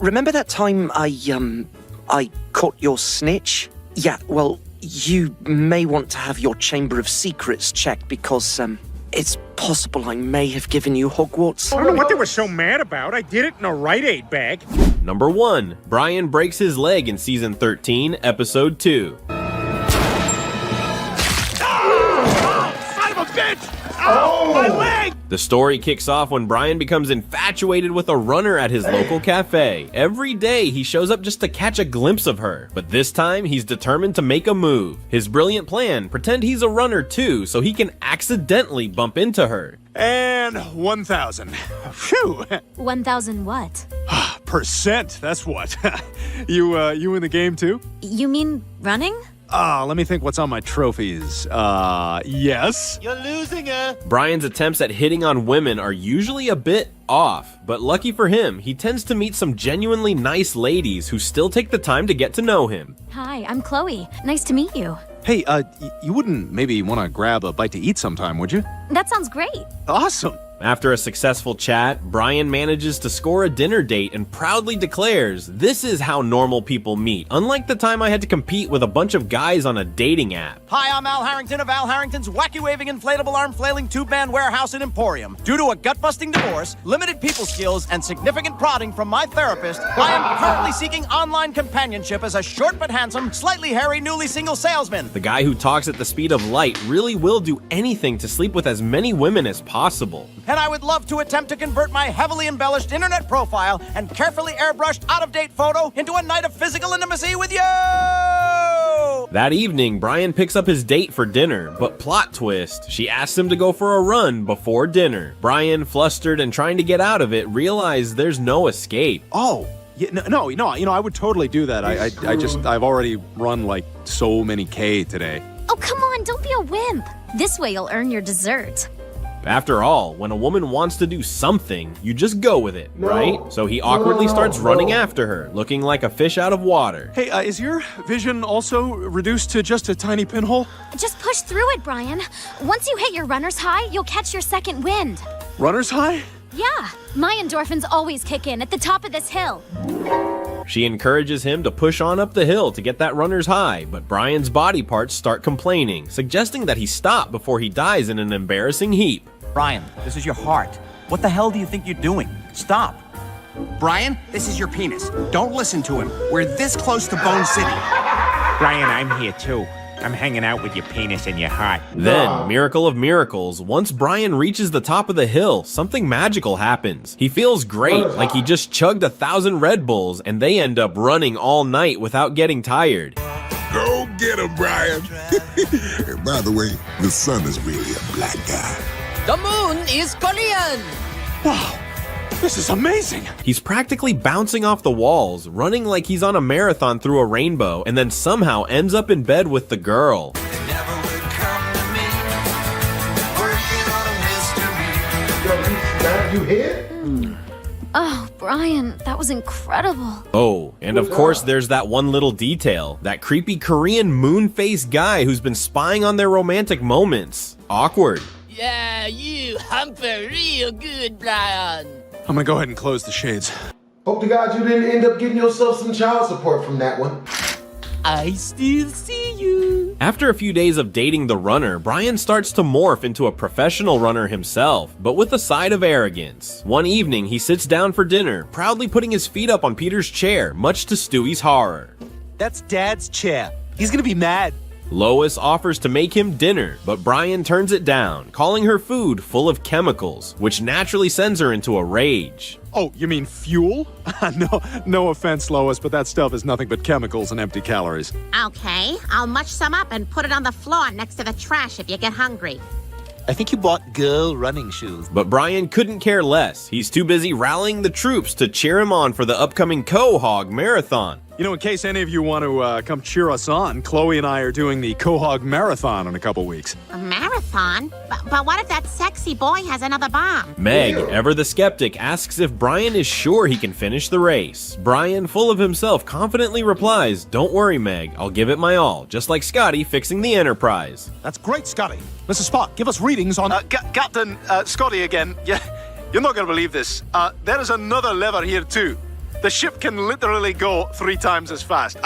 remember that time I caught your snitch? Yeah, well, you may want to have your Chamber of Secrets checked because, it's possible I may have given you Hogwarts. I don't know what they were so mad about. I did it in a Rite Aid bag. Number 1. Brian breaks his leg in Season 13, Episode 2. Son of a bitch! Oh, my leg! The story kicks off when Brian becomes infatuated with a runner at his local cafe. Every day, he shows up just to catch a glimpse of her, but this time, he's determined to make a move. His brilliant plan, pretend he's a runner too, so he can accidentally bump into her. And 1,000. Phew. 1,000 what? Percent, that's what. You in the game too? You mean running? Let me think what's on my trophies. Yes. You're losing her. Brian's attempts at hitting on women are usually a bit off, but lucky for him, he tends to meet some genuinely nice ladies who still take the time to get to know him. Hi, I'm Chloe. Nice to meet you. Hey, you wouldn't maybe want to grab a bite to eat sometime, would you? That sounds great. Awesome. After a successful chat, Brian manages to score a dinner date and proudly declares, "This is how normal people meet, unlike the time I had to compete with a bunch of guys on a dating app." Hi, I'm Al Harrington of Al Harrington's Wacky Waving Inflatable Arm Flailing Tube Man Warehouse and Emporium. Due to a gut-busting divorce, limited people skills, and significant prodding from my therapist, I am currently seeking online companionship as a short but handsome, slightly hairy, newly single salesman. The guy who talks at the speed of light really will do anything to sleep with as many women as possible. And I would love to attempt to convert my heavily embellished internet profile and carefully airbrushed out-of-date photo into a night of physical intimacy with you! That evening, Brian picks up his date for dinner, but plot twist, she asks him to go for a run before dinner. Brian, flustered and trying to get out of it, realizes there's no escape. Oh, yeah, no, I would totally do that. I've already run like so many K today. Oh, come on, don't be a wimp. This way you'll earn your dessert. After all, when a woman wants to do something, you just go with it, right? So he awkwardly starts running after her, looking like a fish out of water. Hey, is your vision also reduced to just a tiny pinhole? Just push through it, Brian. Once you hit your runner's high, you'll catch your second wind. Runner's high? Yeah, my endorphins always kick in at the top of this hill. She encourages him to push on up the hill to get that runner's high, but Brian's body parts start complaining, suggesting that he stop before he dies in an embarrassing heap. Brian, this is your heart. What the hell do you think you're doing? Stop. Brian, this is your penis. Don't listen to him. We're this close to Bone City. Brian, I'm here too. I'm hanging out with your penis and your heart. Then, miracle of miracles, once Brian reaches the top of the hill, something magical happens. He feels great, like he just chugged 1,000 Red Bulls, and they end up running all night without getting tired. Go get him, Brian. And by the way, the sun is really a black guy. The moon is Korean! Wow, this is amazing! He's practically bouncing off the walls, running like he's on a marathon through a rainbow, and then somehow ends up in bed with the girl. You hit? Oh, Brian, that was incredible. Oh, and of course there's that one little detail, that creepy Korean moon-faced guy who's been spying on their romantic moments. Awkward. Yeah, you hump her real good, Brian. I'm gonna go ahead and close the shades. Hope to God you didn't end up getting yourself some child support from that one. I still see you. After a few days of dating the runner, Brian starts to morph into a professional runner himself, but with a side of arrogance. One evening, he sits down for dinner, proudly putting his feet up on Peter's chair, much to Stewie's horror. That's Dad's chair. He's gonna be mad. LOIS offers to make him dinner, but Brian turns it down, calling her food full of chemicals, which naturally sends her into a rage. Oh, you mean fuel? No offense, Lois, but that stuff is nothing but chemicals and empty calories. Okay, I'll mush some up and put it on the floor next to the trash if you get hungry. I think you bought girl running shoes. But Brian couldn't care less. He's too busy rallying the troops to cheer him on for the upcoming Quahog Marathon. You know, in case any of you want to come cheer us on, Chloe and I are doing the Quahog Marathon in a couple weeks. A marathon? But what if that sexy boy has another bomb? Meg, ever the skeptic, asks if Brian is sure he can finish the race. Brian, full of himself, confidently replies, "Don't worry, Meg, I'll give it my all, just like Scotty fixing the Enterprise." That's great, Scotty. Mrs. Spock, give us readings on... Captain, Scotty again. Yeah, you're not going to believe this. There is another lever here, too. The ship can literally go 3 times as fast.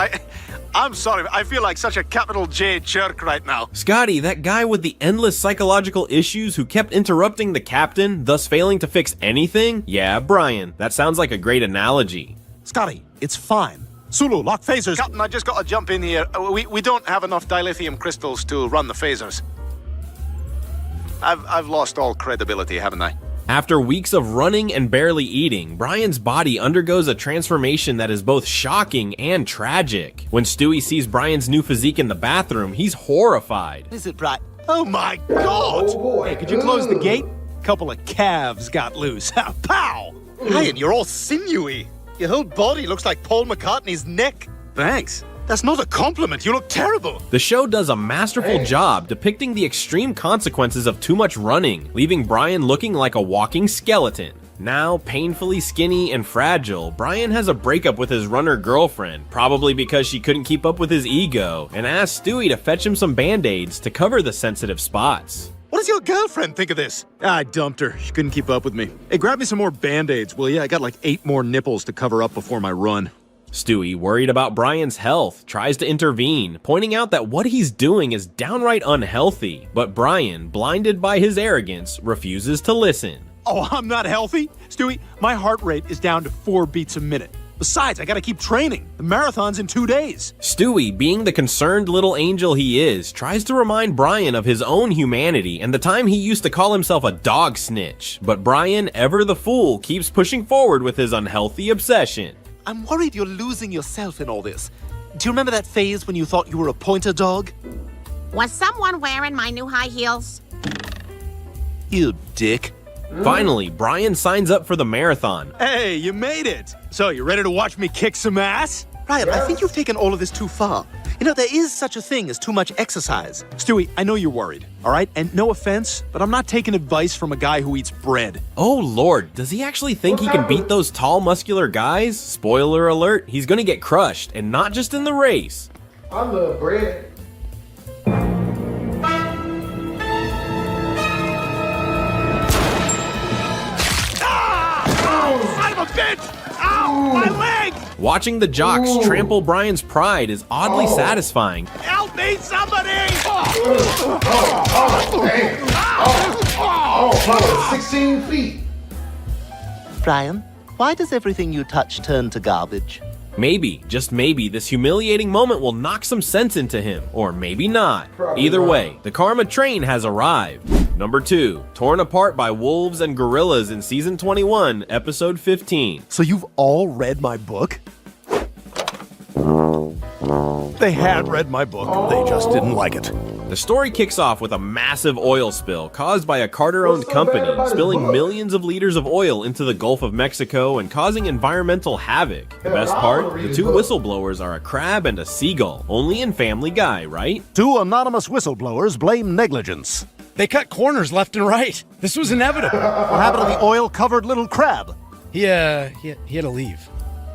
I'm sorry, I feel like such a capital J jerk right now. Scotty, that guy with the endless psychological issues who kept interrupting the captain, thus failing to fix anything? Yeah, Brian, that sounds like a great analogy. Scotty, it's fine. Sulu, lock phasers. Captain, I just gotta jump in here. We don't have enough dilithium crystals to run the phasers. I've lost all credibility, haven't I? After weeks of running and barely eating, Brian's body undergoes a transformation that is both shocking and tragic. When Stewie sees Brian's new physique in the bathroom, he's horrified. Is it Brian? Oh my God! Oh boy. Hey, could you close the gate? Couple of calves got loose. Pow! Hey, and you're all sinewy. Your whole body looks like Paul McCartney's neck. Thanks. That's not a compliment. You look terrible. The show does a masterful job depicting the extreme consequences of too much running, leaving Brian looking like a walking skeleton. Now painfully skinny and fragile, Brian has a breakup with his runner girlfriend, probably because she couldn't keep up with his ego, and asks Stewie to fetch him some band-aids to cover the sensitive spots. What does your girlfriend think of this? I dumped her. She couldn't keep up with me. Hey, grab me some more Band-Aids, will ya? I got like 8 more nipples to cover up before my run. Stewie, worried about Brian's health, tries to intervene, pointing out that what he's doing is downright unhealthy, but Brian, blinded by his arrogance, refuses to listen. Oh, I'm not healthy? Stewie, my heart rate is down to 4 beats a minute. Besides, I gotta keep training. The marathon's in 2 days. Stewie, being the concerned little angel he is, tries to remind Brian of his own humanity and the time he used to call himself a dog snitch. But Brian, ever the fool, keeps pushing forward with his unhealthy obsession. I'm worried you're losing yourself in all this. Do you remember that phase when you thought you were a pointer dog? Was someone wearing my new high heels? You dick. Finally, Brian signs up for the marathon. Hey, you made it! So, you ready to watch me kick some ass? Ryan, I think you've taken all of this too far. You know, there is such a thing as too much exercise. Stewie, I know you're worried, all right? And no offense, but I'm not taking advice from a guy who eats bread. Oh lord, does he actually think he can beat those tall, muscular guys? Spoiler alert, he's gonna get crushed, and not just in the race. I love bread. Son of a bitch! Ow! My leg! Watching the jocks trample Brian's pride is oddly satisfying. Help me, somebody! Oh, 16 feet. Brian, why does everything you touch turn to garbage? Maybe, just maybe, this humiliating moment will knock some sense into him, or maybe not. Either way, the karma train has arrived. Number 2, torn apart by wolves and gorillas in season 21, episode 15. So you've all read my book? They had read my book, they just didn't like it. The story kicks off with a massive oil spill caused by a Carter-owned company spilling millions of liters of oil into the Gulf of Mexico and causing environmental havoc. The best part? The 2 whistleblowers are a crab and a seagull, only in Family Guy, right? 2 anonymous whistleblowers blame negligence. They cut corners left and right. This was inevitable. What happened to the oil-covered little crab? He had to leave.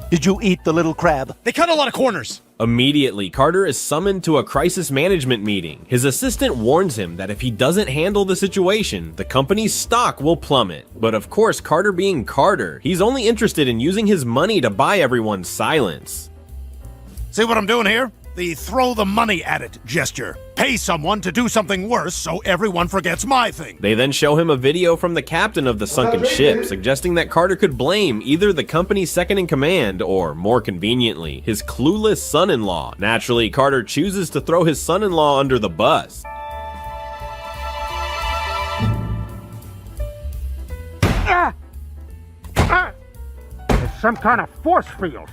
Did you eat the little crab? They cut a lot of corners. Immediately, Carter is summoned to a crisis management meeting. His assistant warns him that if he doesn't handle the situation, the company's stock will plummet. But of course, Carter being Carter, he's only interested in using his money to buy everyone's silence. See what I'm doing here? The throw the money at it gesture. Pay someone to do something worse so everyone forgets my thing. They then show him a video from the captain of the sunken ship, suggesting that Carter could blame either the company's second-in-command or, more conveniently, his clueless son-in-law. Naturally, Carter chooses to throw his son-in-law under the bus. It's some kind of force field.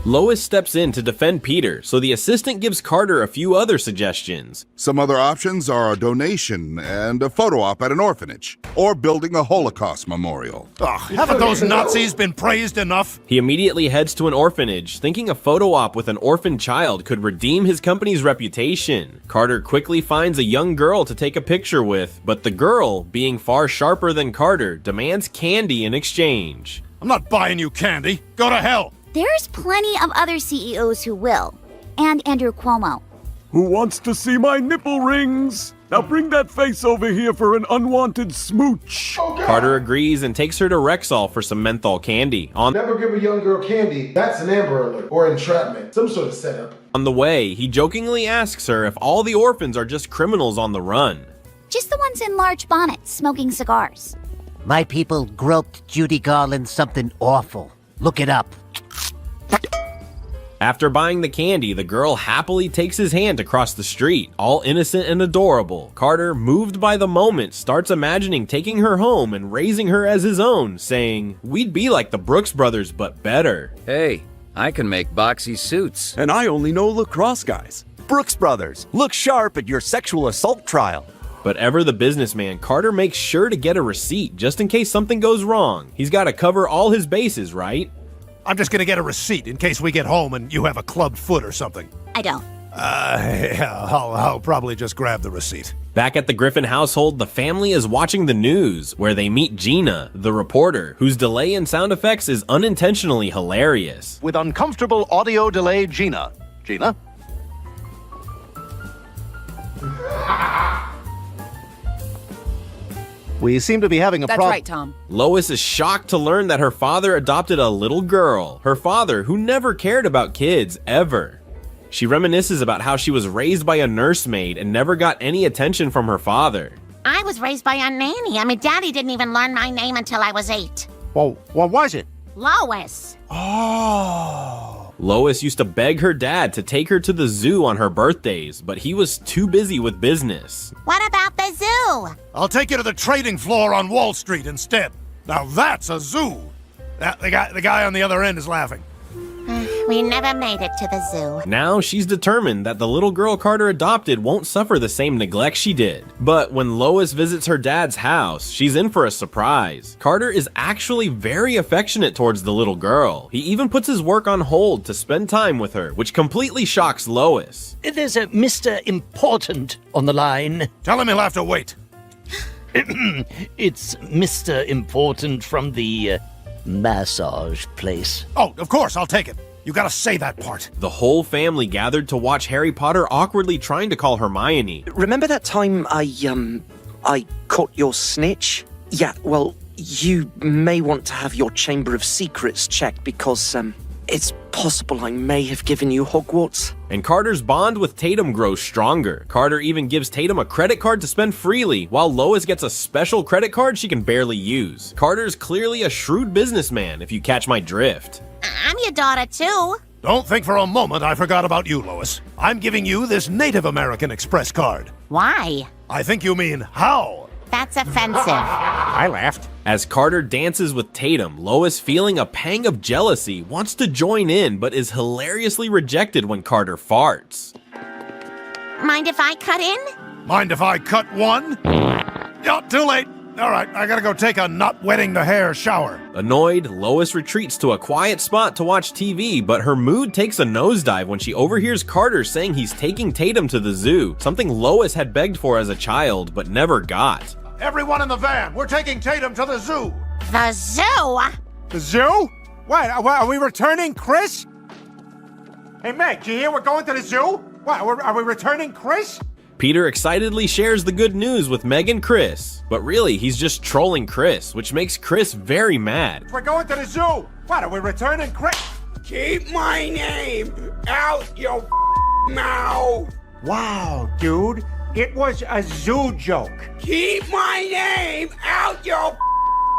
LOIS steps in to defend Peter, so the assistant gives Carter a few other suggestions. Some other options are a donation and a photo op at an orphanage, or building a Holocaust memorial. Haven't those Nazis been praised enough? He immediately heads to an orphanage, thinking a photo op with an orphan child could redeem his company's reputation. Carter quickly finds a young girl to take a picture with, but the girl, being far sharper than Carter, demands candy in exchange. I'm not buying you candy. Go to hell. There's plenty of other CEOs who will. And Andrew Cuomo. Who wants to see my nipple rings? Now bring that face over here for an unwanted smooch. Carter agrees and takes her to Rexall for some menthol candy. Never give a young girl candy. That's an Amber Alert or entrapment. Some sort of setup. On the way, he jokingly asks her if all the orphans are just criminals on the run. Just the ones in large bonnets smoking cigars. My people groped Judy Garland something awful. Look it up. After buying the candy, the girl happily takes his hand across the street, all innocent and adorable. Carter, moved by the moment, starts imagining taking her home and raising her as his own, saying, "We'd be like the Brooks brothers, but better." Hey, I can make boxy suits. And I only know lacrosse guys. Brooks Brothers, look sharp at your sexual assault trial. But ever the businessman, Carter makes sure to get a receipt just in case something goes wrong. He's got to cover all his bases, right? I'm just gonna get a receipt in case we get home and you have a clubbed foot or something. I don't. Yeah, I'll probably just grab the receipt. Back at the Griffin household, the family is watching the news, where they meet Gina, the reporter, whose delay in sound effects is unintentionally hilarious. With uncomfortable audio delay, Gina. Gina? We seem to be having a problem. That's right, Tom. Lois is shocked to learn that her father adopted a little girl, her father who never cared about kids, ever. She reminisces about how she was raised by a nursemaid and never got any attention from her father. I was raised by a nanny. I mean, Daddy didn't even learn my name until I was 8. Well, what was it? Lois. Oh. Lois used to beg her dad to take her to the zoo on her birthdays, but he was too busy with business. What about the zoo? I'll take you to the trading floor on Wall Street instead. Now that's a zoo. The guy on the other end is laughing. We never made it to the zoo. Now she's determined that the little girl Carter adopted won't suffer the same neglect she did. But when Lois visits her dad's house, she's in for a surprise. Carter is actually very affectionate towards the little girl. He even puts his work on hold to spend time with her, which completely shocks Lois. There's a Mr. Important on the line. Tell him he'll have to wait. It's Mr. Important from the massage place. Oh, of course, I'll take it. You gotta say that part. The whole family gathered to watch Harry Potter awkwardly trying to call Hermione. Remember that time I caught your snitch? Yeah, well, you may want to have your Chamber of Secrets checked because, it's possible I may have given you Hogwarts. And Carter's bond with Tatum grows stronger. Carter even gives Tatum a credit card to spend freely, while Lois gets a special credit card she can barely use. Carter's clearly a shrewd businessman, if you catch my drift. I'm your daughter, too. Don't think for a moment I forgot about you, Lois. I'm giving you this Native American Express card. Why? I think you mean how. That's offensive. I laughed. As Carter dances with Tatum, Lois, feeling a pang of jealousy, wants to join in but is hilariously rejected when Carter farts. Mind if I cut in? Mind if I cut one? Yeah, too late. All right, I gotta go take a not wetting the hair shower. Annoyed, Lois retreats to a quiet spot to watch TV, but her mood takes a nosedive when she overhears Carter saying he's taking Tatum to the zoo, something Lois had begged for as a child but never got. Everyone in the van, we're taking Tatum to the zoo. The zoo? The zoo? What, are we returning Chris? Hey, Meg, you hear we're going to the zoo? What, are we returning Chris? Peter excitedly shares the good news with Meg and Chris, but really he's just trolling Chris, which makes Chris very mad. We're going to the zoo. What, are we returning Chris? Keep my name out your mouth. Wow, dude, it was a zoo joke. Keep my name out your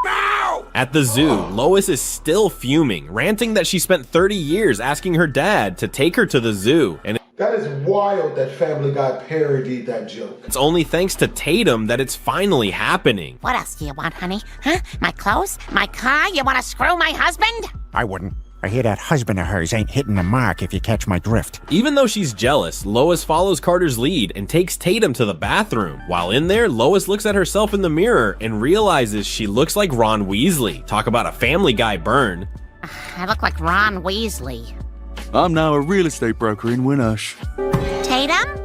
mouth. At the zoo, Lois is still fuming, ranting that she spent 30 years asking her dad to take her to the zoo, and that is wild that Family Guy parodied that joke. It's only thanks to Tatum that it's finally happening. What else do you want, honey? Huh? My clothes? My car? You want to screw my husband? I wouldn't. I hear that husband of hers ain't hitting the mark, if you catch my drift. Even though she's jealous, Lois follows Carter's lead and takes Tatum to the bathroom. While in there, Lois looks at herself in the mirror and realizes she looks like Ron Weasley. Talk about a Family Guy burn. I look like Ron Weasley. I'm now a real estate broker in Winnersh. Tatum?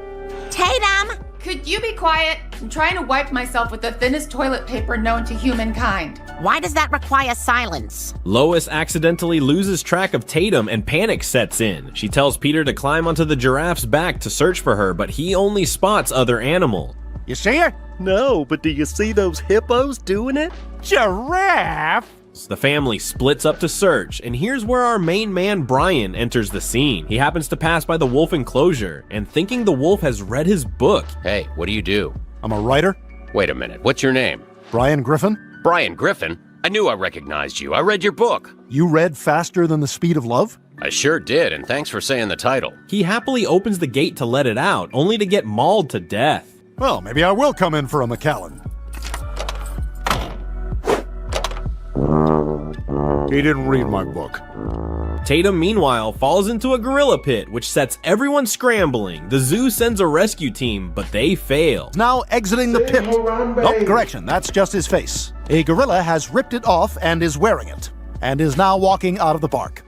Tatum! Could you be quiet? I'm trying to wipe myself with the thinnest toilet paper known to humankind. Why does that require silence? Lois accidentally loses track of Tatum and panic sets in. She tells Peter to climb onto the giraffe's back to search for her, but he only spots other animal. You see her? No, but do you see those hippos doing it? Giraffe? The family splits up to search, and here's where our main man Brian enters the scene. He happens to pass by the wolf enclosure, and thinking the wolf has read his book. Hey, what do you do? I'm a writer. Wait a minute, what's your name? Brian Griffin. Brian Griffin? I knew I recognized you. I read your book. You read Faster Than the Speed of Love? I sure did, and thanks for saying the title. He happily opens the gate to let it out, only to get mauled to death. Well, maybe I will come in for a Macallan. He didn't read my book. Tatum, meanwhile, falls into a gorilla pit, which sets everyone scrambling. The zoo sends a rescue team, but they fail. Now exiting the pit. Oh, correction, that's just his face. A gorilla has ripped it off and is wearing it, and is now walking out of the park.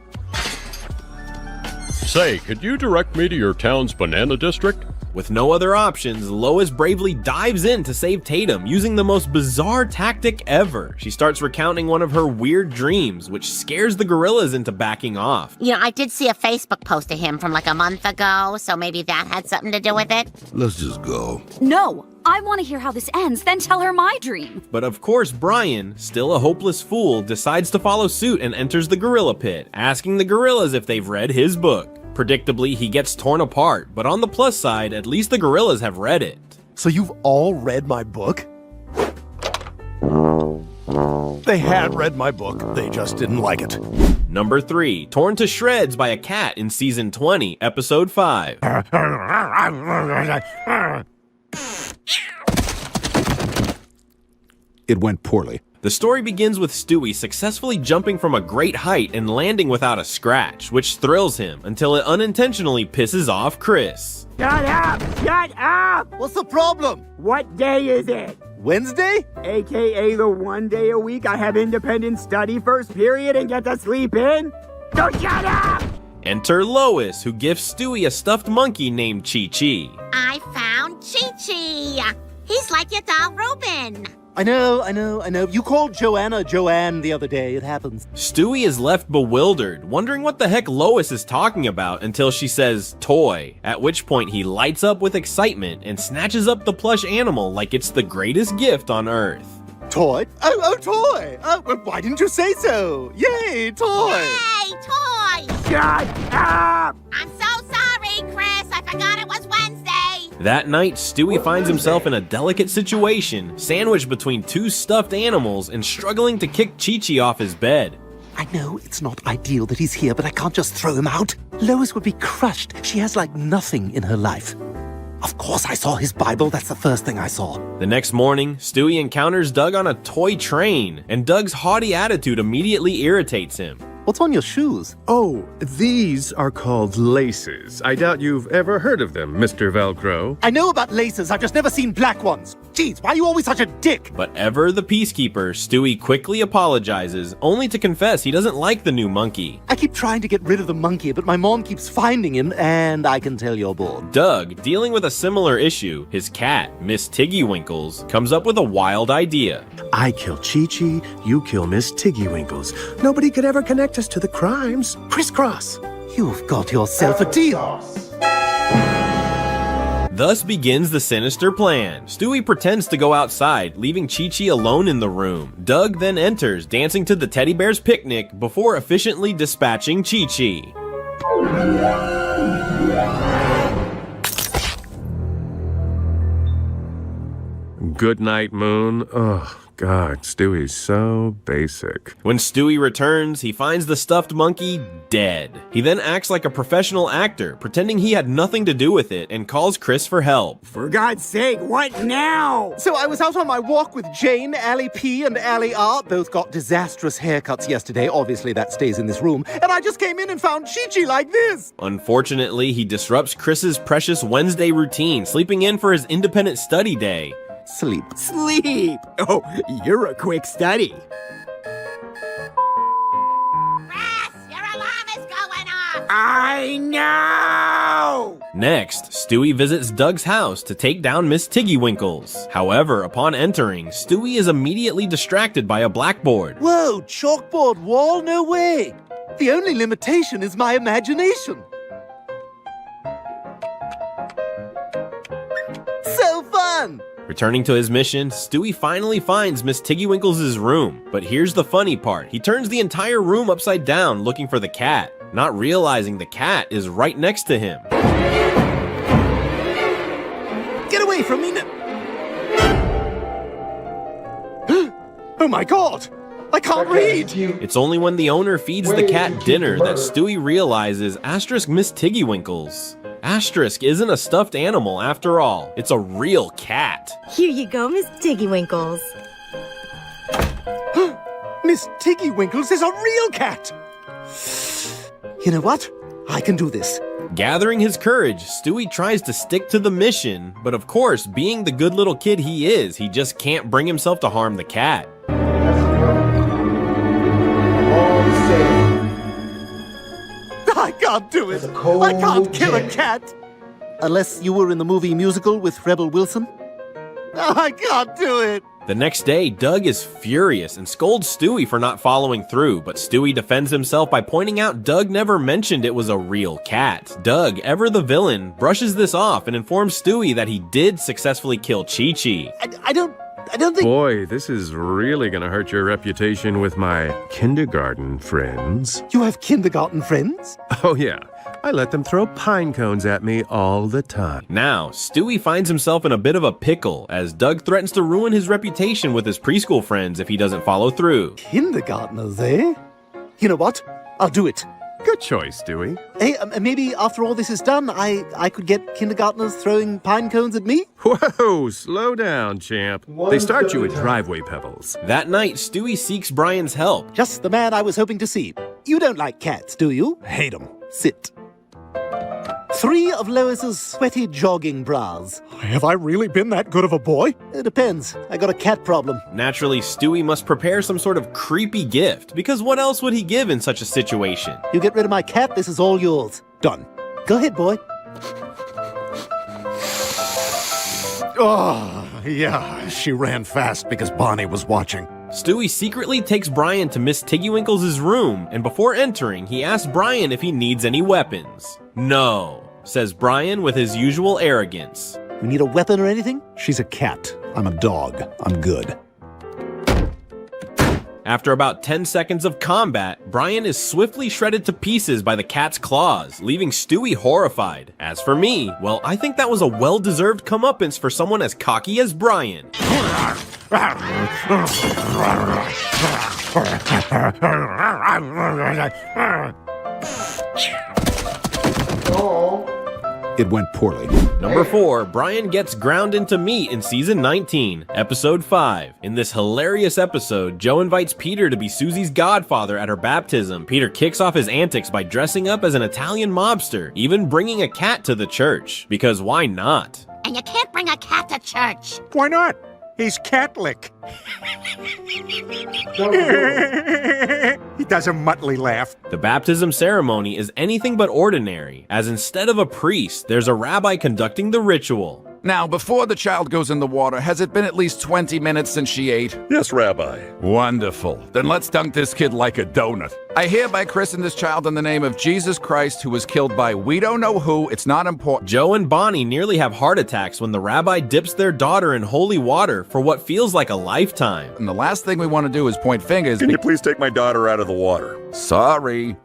Say, could you direct me to your town's banana district? With no other options, Lois bravely dives in to save Tatum, using the most bizarre tactic ever. She starts recounting one of her weird dreams, which scares the gorillas into backing off. You know, I did see a Facebook post of him from like a month ago, so maybe that had something to do with it. Let's just go. No, I want to hear how this ends, then tell her my dream. But of course, Brian, still a hopeless fool, decides to follow suit and enters the gorilla pit, asking the gorillas if they've read his book. Predictably, he gets torn apart, but on the plus side, at least the gorillas have read it. So you've all read my book? They had read my book, they just didn't like it. Number 3, torn to shreds by a cat in Season 20, Episode 5. It went poorly. The story begins with Stewie successfully jumping from a great height and landing without a scratch, which thrills him until it unintentionally pisses off Chris. Shut up! Shut up! What's the problem? What day is it? Wednesday? AKA the one day a week I have independent study first period and get to sleep in? So shut up! Enter Lois, who gifts Stewie a stuffed monkey named Chi-Chi. I found Chi-Chi. He's like your doll Reuben. I know. You called Joanna Joanne the other day. It happens. Stewie is left bewildered, wondering what the heck Lois is talking about until she says toy, at which point he lights up with excitement and snatches up the plush animal like it's the greatest gift on Earth. Toy? Oh, toy! Oh, well, why didn't you say so? Yay, toy! Yay, toy! Shut up! I'm so sorry, Chris. I forgot it was Wednesday. That night, Stewie finds himself in a delicate situation, sandwiched between two stuffed animals and struggling to kick Chi-Chi off his bed. I know it's not ideal that he's here, but I can't just throw him out. Lois would be crushed. She has like nothing in her life. Of course I saw his Bible. That's the first thing I saw. The next morning, Stewie encounters Doug on a toy train, and Doug's haughty attitude immediately irritates him. What's on your shoes? Oh, these are called laces. I doubt you've ever heard of them, Mr. Velcro. I know about laces. I've just never seen black ones. Jeez, why are you always such a dick? But ever the peacekeeper, Stewie quickly apologizes, only to confess he doesn't like the new monkey. I keep trying to get rid of the monkey, but my mom keeps finding him, and I can tell you're bored. Doug, dealing with a similar issue, his cat, Miss Tiggywinkles, comes up with a wild idea. I kill Chi-Chi, you kill Miss Tiggywinkles. Nobody could ever connect us to the crimes. Crisscross. You've got yourself a deal. Thus begins the sinister plan. Stewie pretends to go outside, leaving Chi-Chi alone in the room. Doug then enters, dancing to the teddy bear's picnic before efficiently dispatching Chi-Chi. Good night, Moon. Oh, God, Stewie's so basic. When Stewie returns, he finds the stuffed monkey dead. He then acts like a professional actor, pretending he had nothing to do with it, and calls Chris for help. For God's sake, what now? So I was out on my walk with Jane, Allie P, and Allie R. Both got disastrous haircuts yesterday. Obviously, that stays in this room. And I just came in and found Chi-Chi like this. Unfortunately, he disrupts Chris's precious Wednesday routine, sleeping in for his independent study day. Sleep. Sleep! Oh, you're a quick study. Chris, your alarm is going off. I know! No! Next, Stewie visits Doug's house to take down Miss Tiggywinkles. However, upon entering, Stewie is immediately distracted by a blackboard. Whoa, chalkboard wall? No way! The only limitation is my imagination. So fun! Returning to his mission, Stewie finally finds Miss Tiggywinkles' room. But here's the funny part. He turns the entire room upside down looking for the cat, not realizing the cat is right next to him. Get away from me now! Oh my god! I can't read! It's only when the owner feeds the cat dinner that Stewie realizes Asterisk Miss Tiggywinkles. Asterisk isn't a stuffed animal after all. It's a real cat. Here you go, Miss Tiggywinkles. Miss Tiggywinkles is a real cat! You know what? I can do this. Gathering his courage, Stewie tries to stick to the mission, but of course, being the good little kid he is, he just can't bring himself to harm the cat. I can't do it. I can't kill a cat. Unless you were in the movie musical with Rebel Wilson. I can't do it. The next day, Doug is furious and scolds Stewie for not following through, but Stewie defends himself by pointing out Doug never mentioned it was a real cat. Doug, ever the villain, brushes this off and informs Stewie that he did successfully kill Chi-Chi. I don't think... Boy, this is really gonna hurt your reputation with my kindergarten friends. You have kindergarten friends? Oh yeah, I let them throw pine cones at me all the time. Now, Stewie finds himself in a bit of a pickle as Doug threatens to ruin his reputation with his preschool friends if he doesn't follow through. Kindergartners, eh? You know what? I'll do it. Good choice, Stewie. Hey, maybe after all this is done, I could get kindergartners throwing pine cones at me? Whoa, slow down, champ. They start you with driveway pebbles. That night, Stewie seeks Brian's help. Just the man I was hoping to see. You don't like cats, do you? Hate them. Sit. 3 of Lois's sweaty jogging bras. Have I really been that good of a boy? It depends. I got a cat problem. Naturally, Stewie must prepare some sort of creepy gift, because what else would he give in such a situation? You get rid of my cat, this is all yours. Done. Go ahead, boy. Oh, yeah, she ran fast because Bonnie was watching. Stewie secretly takes Brian to Miss Tiggywinkles' room, and before entering, he asks Brian if he needs any weapons. No, says Brian with his usual arrogance. You need a weapon or anything? She's a cat. I'm a dog. I'm good. After about 10 seconds of combat, Brian is swiftly shredded to pieces by the cat's claws, leaving Stewie horrified. As for me, well, I think that was a well-deserved comeuppance for someone as cocky as Brian. It went poorly. Number 4, Brian gets ground into meat in season 19, episode 5. In this hilarious episode, Joe invites Peter to be Susie's godfather at her baptism. Peter kicks off his antics by dressing up as an Italian mobster, even bringing a cat to the church. Because why not? And you can't bring a cat to church. Why not? He's Catholic. He does a muttly laugh. The baptism ceremony is anything but ordinary, as instead of a priest, there's a rabbi conducting the ritual. Now, before the child goes in the water, has it been at least 20 minutes since she ate? Yes, Rabbi. Wonderful. Then let's dunk this kid like a donut. I hereby christen this child in the name of Jesus Christ, who was killed by we don't know who. It's not important. Joe and Bonnie nearly have heart attacks when the rabbi dips their daughter in holy water for what feels like a lifetime. And the last thing we want to do is point fingers. Can you please take my daughter out of the water? Sorry.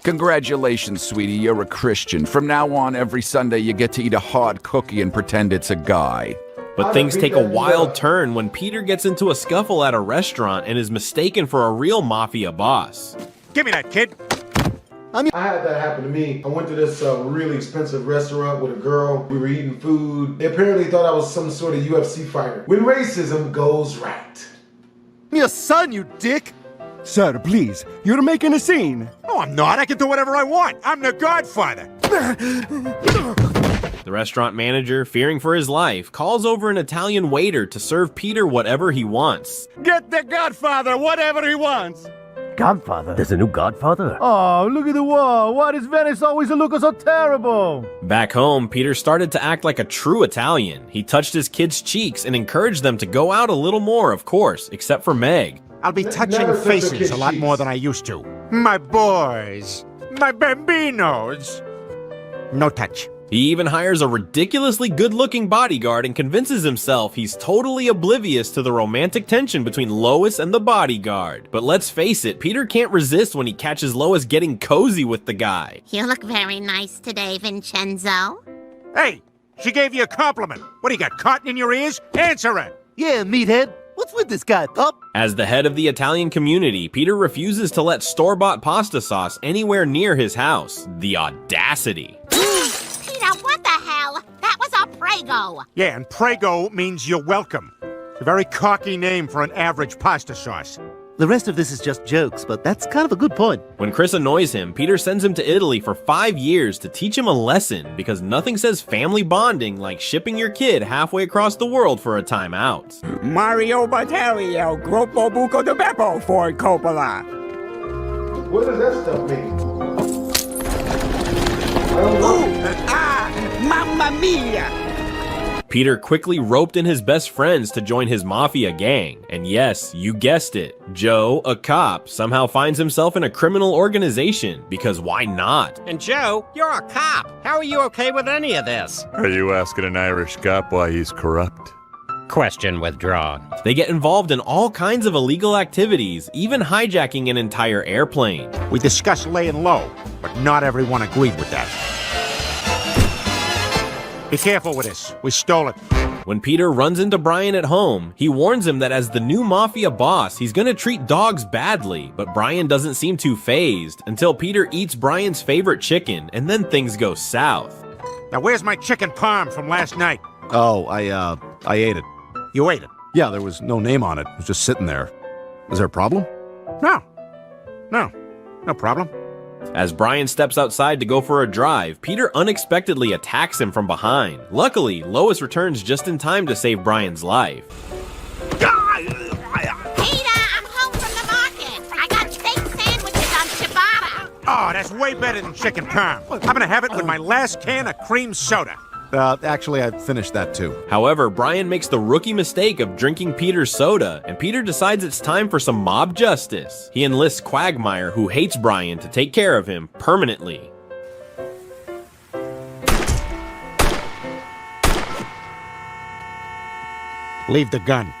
Congratulations, sweetie, you're a Christian. From now on, every Sunday you get to eat a hard cookie and pretend it's a guy. But things take a wild turn when Peter gets into a scuffle at a restaurant and is mistaken for a real mafia boss. Give me that, kid. I had that happen to me. I went to this really expensive restaurant with a girl. We were eating food. They apparently thought I was some sort of UFC fighter. When racism goes right. Your son, you dick! Sir, please, you're making a scene. No, I'm not. I can do whatever I want. I'm the godfather. The restaurant manager, fearing for his life, calls over an Italian waiter to serve Peter whatever he wants. Get the godfather whatever he wants. Godfather? There's a new Godfather? Oh, look at the wall. Why does Venice always look so terrible? Back home, Peter started to act like a true Italian. He touched his kids' cheeks and encouraged them to go out a little more, of course, except for Meg. I'll be touching faces a lot more than I used to. My boys. My bambinos. No touch. He even hires a ridiculously good-looking bodyguard and convinces himself he's totally oblivious to the romantic tension between Lois and the bodyguard. But let's face it, Peter can't resist when he catches Lois getting cozy with the guy. You look very nice today, Vincenzo. Hey, she gave you a compliment. What do you got, cotton in your ears? Answer it. Yeah, meathead. What's with this guy, pup? As the head of the Italian community, Peter refuses to let store-bought pasta sauce anywhere near his house. The audacity. Peter, what the hell? That was a Prego. Yeah, and Prego means you're welcome. It's a very cocky name for an average pasta sauce. The rest of this is just jokes, but that's kind of a good point. When Chris annoys him, Peter sends him to Italy for 5 years to teach him a lesson, because nothing says family bonding like shipping your kid halfway across the world for a time out. Mario Batali, El Gruppo Buco de Beppo, Ford Coppola. What does that stuff mean? Mamma mia! Peter quickly roped in his best friends to join his mafia gang. And yes, you guessed it, Joe, a cop, somehow finds himself in a criminal organization, because why not? And Joe, you're a cop. How are you okay with any of this? Are you asking an Irish cop why he's corrupt? Question withdrawn. They get involved in all kinds of illegal activities, even hijacking an entire airplane. We discussed laying low, but not everyone agreed with that. Be careful with this. We stole it. When Peter runs into Brian at home, he warns him that as the new mafia boss, he's gonna treat dogs badly, but Brian doesn't seem too fazed until Peter eats Brian's favorite chicken, and then things go south. Now where's my chicken parm from last night? Oh, I ate it. You ate it? Yeah, there was no name on it. It was just sitting there. Is there a problem? No problem. As Brian steps outside to go for a drive, Peter unexpectedly attacks him from behind. Luckily, Lois returns just in time to save Brian's life. Peter, I'm home from the market. I got steak sandwiches on ciabatta. Oh, that's way better than chicken parm. I'm gonna have it with my last can of cream soda. Actually, I finished that too. However, Brian makes the rookie mistake of drinking Peter's soda, and Peter decides it's time for some mob justice. He enlists Quagmire, who hates Brian, to take care of him permanently. Leave the gun.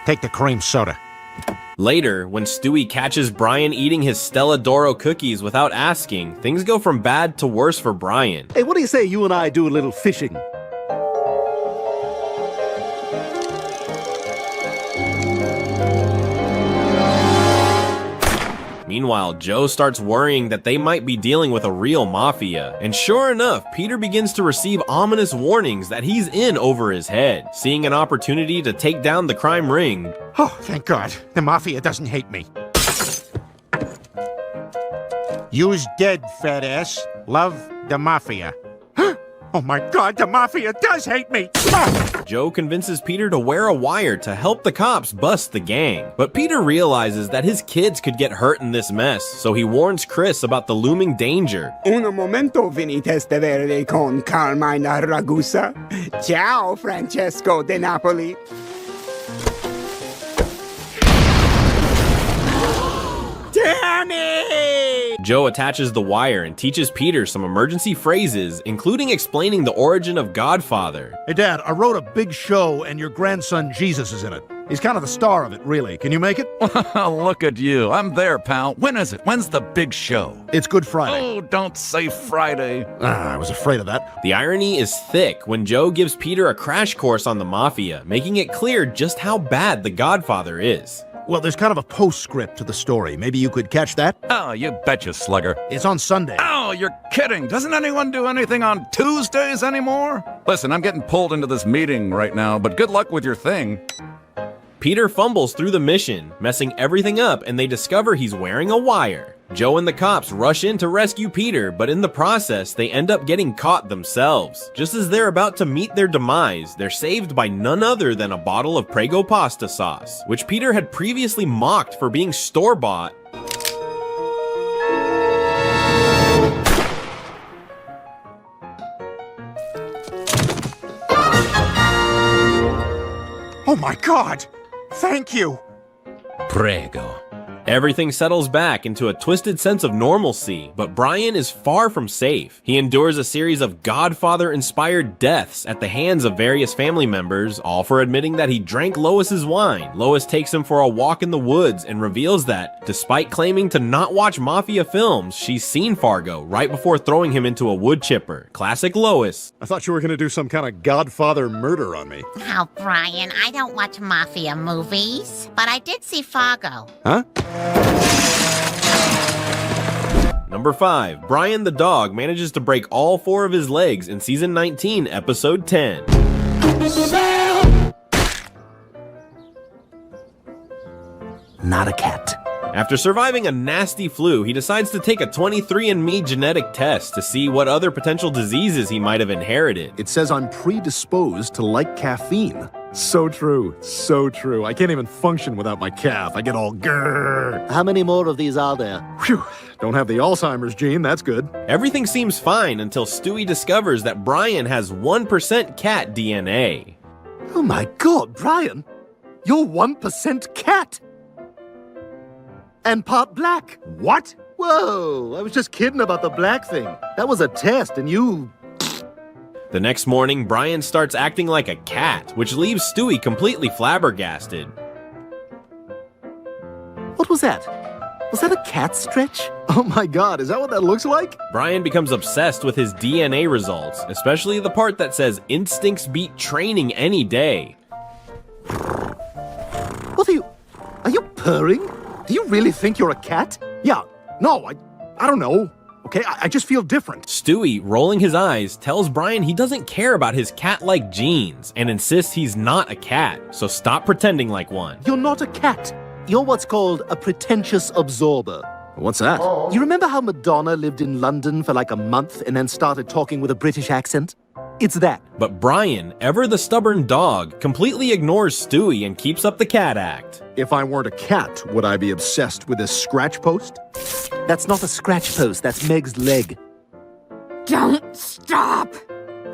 Take the cream soda. Later, when Stewie catches Brian eating his Stella D'Oro cookies without asking, things go from bad to worse for Brian. Hey, what do you say you and I do a little fishing? Meanwhile, Joe starts worrying that they might be dealing with a real mafia, and sure enough, Peter begins to receive ominous warnings that he's in over his head. Seeing an opportunity to take down the crime ring... Oh, thank God. The mafia doesn't hate me. You's dead, fat ass. Love the mafia. Oh my God, the mafia does hate me! Joe convinces Peter to wear a wire to help the cops bust the gang. But Peter realizes that his kids could get hurt in this mess, so he warns Chris about the looming danger. Un momento, Vinny Testaverde con Carmine Ragusa. Ciao, Francesco de Napoli. Damn it! Joe attaches the wire and teaches Peter some emergency phrases, including explaining the origin of Godfather. Hey, Dad, I wrote a big show, and your grandson Jesus is in it. He's kind of the star of it, really. Can you make it? Look at you. I'm there, pal. When is it? When's the big show? It's Good Friday. Oh, don't say Friday. I was afraid of that. The irony is thick when Joe gives Peter a crash course on the mafia, making it clear just how bad the Godfather is. Well, there's kind of a postscript to the story. Maybe you could catch that? Oh, you betcha, slugger. It's on Sunday. Oh, you're kidding. Doesn't anyone do anything on Tuesdays anymore? Listen, I'm getting pulled into this meeting right now, but good luck with your thing. Peter fumbles through the mission, messing everything up, and they discover he's wearing a wire. Joe and the cops rush in to rescue Peter, but in the process, they end up getting caught themselves. Just as they're about to meet their demise, they're saved by none other than a bottle of Prego pasta sauce, which Peter had previously mocked for being store-bought. Oh my God! Thank you! Prego. Everything settles back into a twisted sense of normalcy, but Brian is far from safe. He endures a series of Godfather-inspired deaths at the hands of various family members, all for admitting that he drank Lois's wine. Lois takes him for a walk in the woods and reveals that, despite claiming to not watch Mafia films, she's seen Fargo right before throwing him into a wood chipper. Classic Lois. I thought you were gonna do some kind of Godfather murder on me. Oh, Brian, I don't watch mafia movies, but I did see Fargo. Huh? Number 5. Brian the dog manages to break all 4 of his legs in Season 19, Episode 10. Not a cat. After surviving a nasty flu, he decides to take a 23andMe genetic test to see what other potential diseases he might have inherited. It says I'm predisposed to like caffeine. So true, so true. I can't even function without my calf. I get all grrr. How many more of these are there? Phew, don't have the Alzheimer's gene, that's good. Everything seems fine until Stewie discovers that Brian has 1% cat DNA. Oh my God, Brian! You're 1% cat! And part black. What? Whoa, I was just kidding about the black thing. That was a test and you... The next morning, Brian starts acting like a cat, which leaves Stewie completely flabbergasted. What was that? Was that a cat stretch? Oh my God, is that what that looks like? Brian becomes obsessed with his DNA results, especially the part that says instincts beat training any day. What are you purring? Do you really think you're a cat? Yeah, no, I don't know. Okay, I just feel different. Stewie, rolling his eyes, tells Brian he doesn't care about his cat-like genes and insists he's not a cat, so stop pretending like one. You're not a cat. You're what's called a pretentious absorber. What's that? You remember how Madonna lived in London for like a month and then started talking with a British accent? It's that. But Brian, ever the stubborn dog, completely ignores Stewie and keeps up the cat act. If I weren't a cat, would I be obsessed with this scratch post? That's not a scratch post, that's Meg's leg. Don't stop!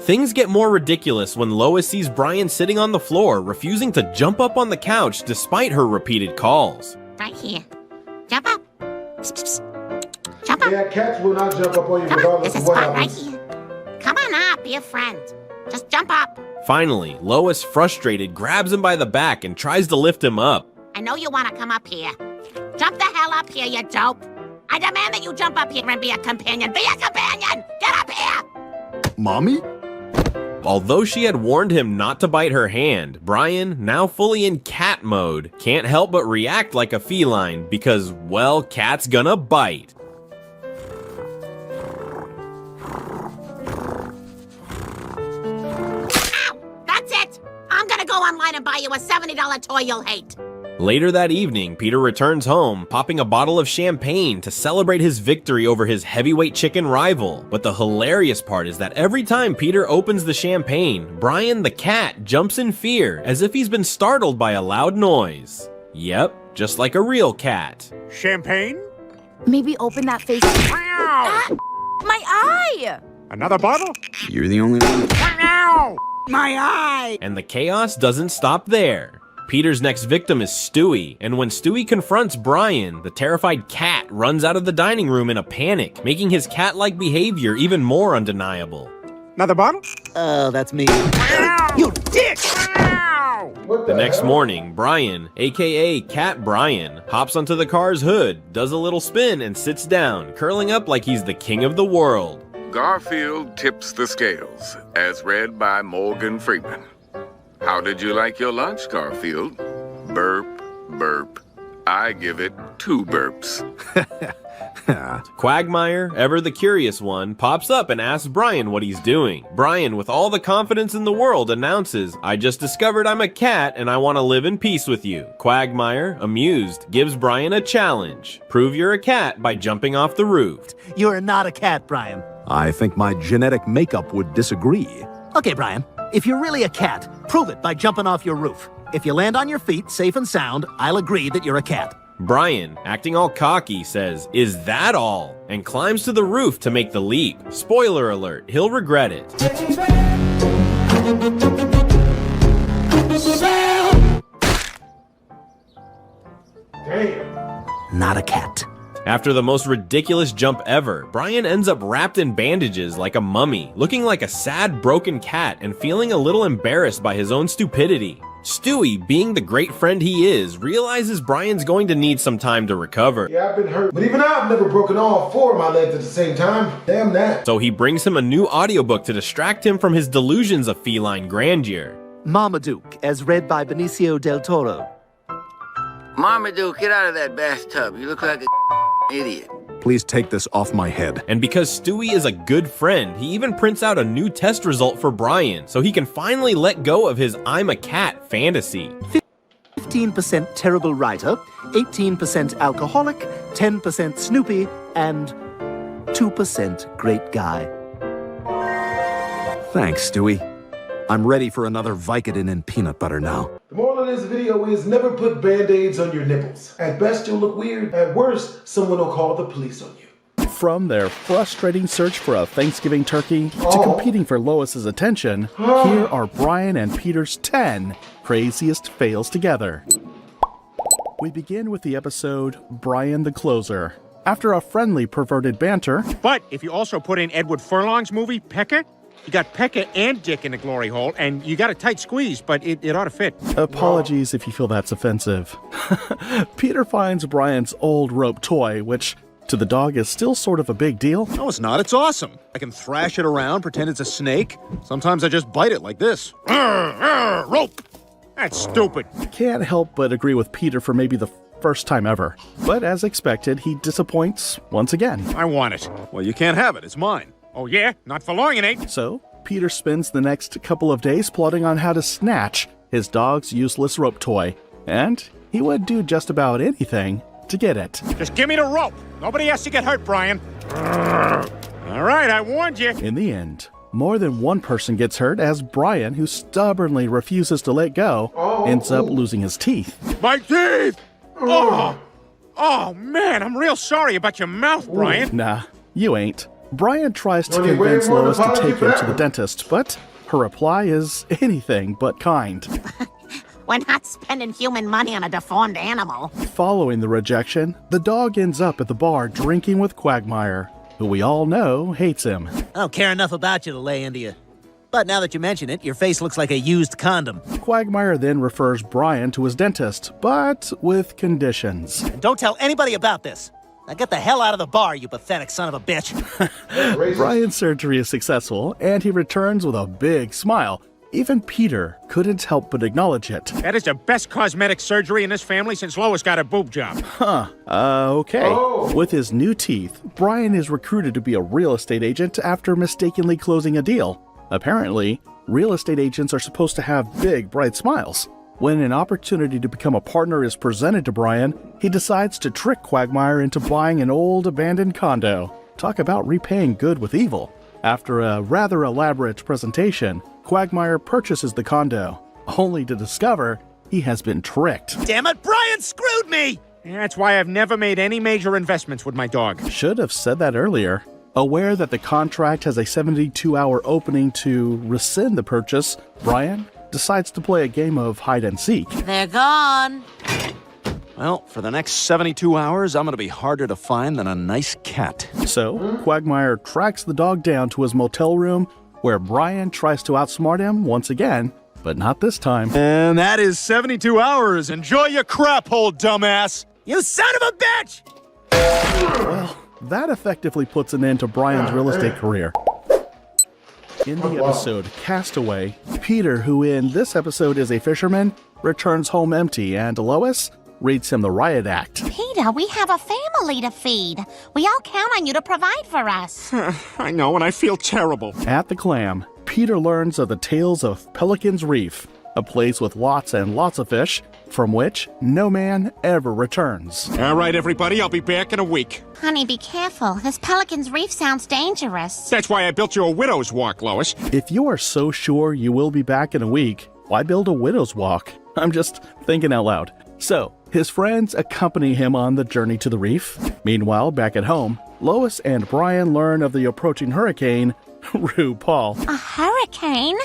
Things get more ridiculous when Lois sees Brian sitting on the floor, refusing to jump up on the couch despite her repeated calls. Right here. Jump up. Jump up. Yeah, cats will not jump up on you regardless of what happens. Right here. Come on up, be a friend. Just jump up. Finally, Lois, frustrated, grabs him by the back and tries to lift him up. I know you want to come up here. Jump the hell up here, you dope. I demand that you jump up here and be a companion. Be a companion! Get up here! Mommy? Although she had warned him not to bite her hand, Brian, now fully in cat mode, can't help but react like a feline because, well, cat's gonna bite. Ow! That's it! I'm gonna go online and buy you a $70 toy you'll hate. Later that evening, Peter returns home, popping a bottle of champagne to celebrate his victory over his heavyweight chicken rival. But the hilarious part is that every time Peter opens the champagne, Brian the cat jumps in fear, as if he's been startled by a loud noise. Yep, just like a real cat. Champagne? Maybe open that face. Ah, my eye! Another bottle? You're the only one. Ow! My eye! And the chaos doesn't stop there. Peter's next victim is Stewie, and when Stewie confronts Brian, the terrified cat runs out of the dining room in a panic, making his cat-like behavior even more undeniable. Another bottle? That's me. Ow! You dick! Ow! The next morning, Brian, aka Cat Brian, hops onto the car's hood, does a little spin, and sits down, curling up like he's the king of the world. Garfield tips the scales, as read by Morgan Freeman. How did you like your lunch, Garfield? Burp, burp. I give it 2 burps. Quagmire, ever the curious one, pops up and asks Brian what he's doing. Brian, with all the confidence in the world, announces, "I just discovered I'm a cat and I want to live in peace with you." Quagmire, amused, gives Brian a challenge. Prove you're a cat by jumping off the roof. You're not a cat, Brian. I think my genetic makeup would disagree. Okay, Brian, if you're really a cat, prove it by jumping off your roof. If you land on your feet, safe and sound, I'll agree that you're a cat. Brian, acting all cocky, says, "Is that all?" and climbs to the roof to make the leap. Spoiler alert, he'll regret it. Not a cat. After the most ridiculous jump ever, Brian ends up wrapped in bandages like a mummy, looking like a sad, broken cat and feeling a little embarrassed by his own stupidity. Stewie, being the great friend he is, realizes Brian's going to need some time to recover. Yeah, I've been hurt, but even I've never broken all 4 of my legs at the same time. Damn that. So he brings him a new audiobook to distract him from his delusions of feline grandeur. Marmaduke, as read by Benicio del Toro. Marmaduke, get out of that bathtub. You look like a idiot. Please take this off my head. And because Stewie is a good friend, he even prints out a new test result for Brian, so he can finally let go of his I'm a cat fantasy. 15% terrible writer, 18% alcoholic, 10% Snoopy, and 2% great guy. Thanks, Stewie. I'm ready for another Vicodin and peanut butter now. The moral of this video is never put band-aids on your nipples. At best, you'll look weird. At worst, someone will call the police on you. From their frustrating search for a Thanksgiving turkey to competing for Lois's attention, here are Brian and Peter's 10 craziest fails together. We begin with the episode Brian the Closer. After a friendly perverted banter... But if you also put in Edward Furlong's movie, Pecker, you got Pecker and Dick in the glory hole, and you got a tight squeeze, but it ought to fit. Apologies if you feel that's offensive. Peter finds Brian's old rope toy, which to the dog is still sort of a big deal. No, it's not. It's awesome. I can thrash it around, pretend it's a snake. Sometimes I just bite it like this. Rope! That's stupid. Can't help but agree with Peter for maybe the first time ever. But as expected, he disappoints once again. I want it. Well, you can't have it. It's mine. Oh, yeah? Not for long, it ain't. So, Peter spends the next couple of days plotting on how to snatch his dog's useless rope toy. And he would do just about anything to get it. Just give me the rope. Nobody has to get hurt, Brian. All right, I warned you. In the end, more than one person gets hurt as Brian, who stubbornly refuses to let go, ends up losing his teeth. My teeth! Oh, man, I'm real sorry about your mouth, Brian. Nah, you ain't. Brian tries to convince Lois to take him to the dentist, but her reply is anything but kind. We're not spending human money on a deformed animal. Following the rejection, the dog ends up at the bar drinking with Quagmire, who we all know hates him. I don't care enough about you to lay into you. But now that you mention it, your face looks like a used condom. Quagmire then refers Brian to his dentist, but with conditions. And don't tell anybody about this. Now get the hell out of the bar, you pathetic son of a bitch. Brian's surgery is successful, and he returns with a big smile. Even Peter couldn't help but acknowledge it. That is the best cosmetic surgery in this family since Lois got a boob job. Okay. With his new teeth, Brian is recruited to be a real estate agent after mistakenly closing a deal. Apparently, real estate agents are supposed to have big, bright smiles. When an opportunity to become a partner is presented to Brian, he decides to trick Quagmire into buying an old abandoned condo. Talk about repaying good with evil. After a rather elaborate presentation, Quagmire purchases the condo, only to discover he has been tricked. Damn it, Brian screwed me! That's why I've never made any major investments with my dog. Should have said that earlier. Aware that the contract has a 72-hour opening to rescind the purchase, Brian decides to play a game of hide-and-seek. They're gone. Well, for the next 72 hours, I'm gonna be harder to find than a nice cat. So, Quagmire tracks the dog down to his motel room, where Brian tries to outsmart him once again, but not this time. And that is 72 hours. Enjoy your crap hole, dumbass! You son of a bitch! Well, that effectively puts an end to Brian's real estate career. In the episode Castaway, Peter, who in this episode is a fisherman, returns home empty, and Lois reads him the riot act. Peter, we have a family to feed. We all count on you to provide for us. I know, and I feel terrible. At the Clam, Peter learns of the tales of Pelican's Reef, a place with lots and lots of fish, from which no man ever returns. All right, everybody, I'll be back in a week. Honey, be careful. This Pelican's Reef sounds dangerous. That's why I built you a widow's walk, Lois. If you are so sure you will be back in a week, why build a widow's walk? I'm just thinking out loud. So, his friends accompany him on the journey to the reef. Meanwhile, back at home, Lois and Brian learn of the approaching hurricane RuPaul. A hurricane?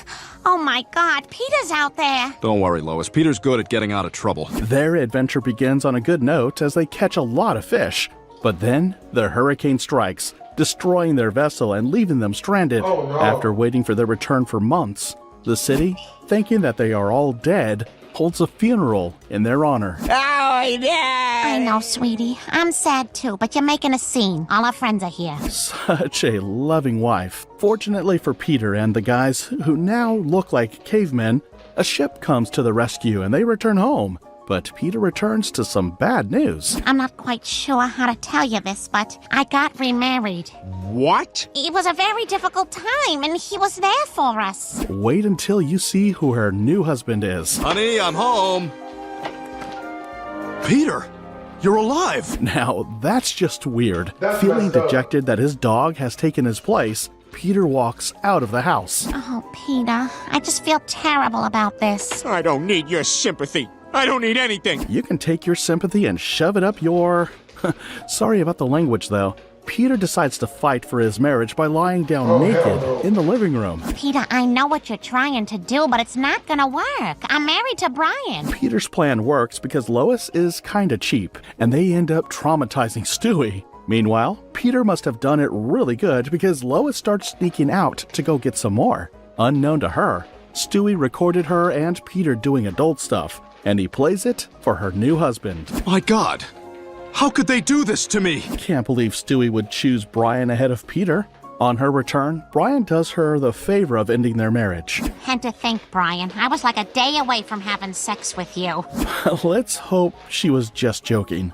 Oh my God, Peter's out there. Don't worry, Lois. Peter's good at getting out of trouble. Their adventure begins on a good note as they catch a lot of fish. But then the hurricane strikes, destroying their vessel and leaving them stranded. Oh, no. After waiting for their return for months, the city, thinking that they are all dead, holds a funeral in their honor. I know, sweetie. I'm sad too, but you're making a scene. All our friends are here. Such a loving wife. Fortunately for Peter and the guys, who now look like cavemen, a ship comes to the rescue and they return home. But Peter returns to some bad news. I'm not quite sure how to tell you this, but I got remarried. What? It was a very difficult time, and he was there for us. Wait until you see who her new husband is. Honey, I'm home. Peter, you're alive. Now, that's just weird. That's Feeling messed up. dejected that his dog has taken his place, Peter walks out of the house. Oh, Peter, I just feel terrible about this. I don't need your sympathy. I don't need anything. You can take your sympathy and shove it up your... Sorry about the language, though. Peter decides to fight for his marriage by lying down naked in the living room. Peter, I know what you're trying to do, but it's not gonna work. I'm married to Brian. Peter's plan works because Lois is kinda cheap, and they end up traumatizing Stewie. Meanwhile, Peter must have done it really good because Lois starts sneaking out to go get some more. Unknown to her, Stewie recorded her and Peter doing adult stuff, and he plays it for her new husband. My God, how could they do this to me? Can't believe Stewie would choose Brian ahead of Peter. On her return, Brian does her the favor of ending their marriage. And to think, Brian, I was like a day away from having sex with you. Let's hope she was just joking.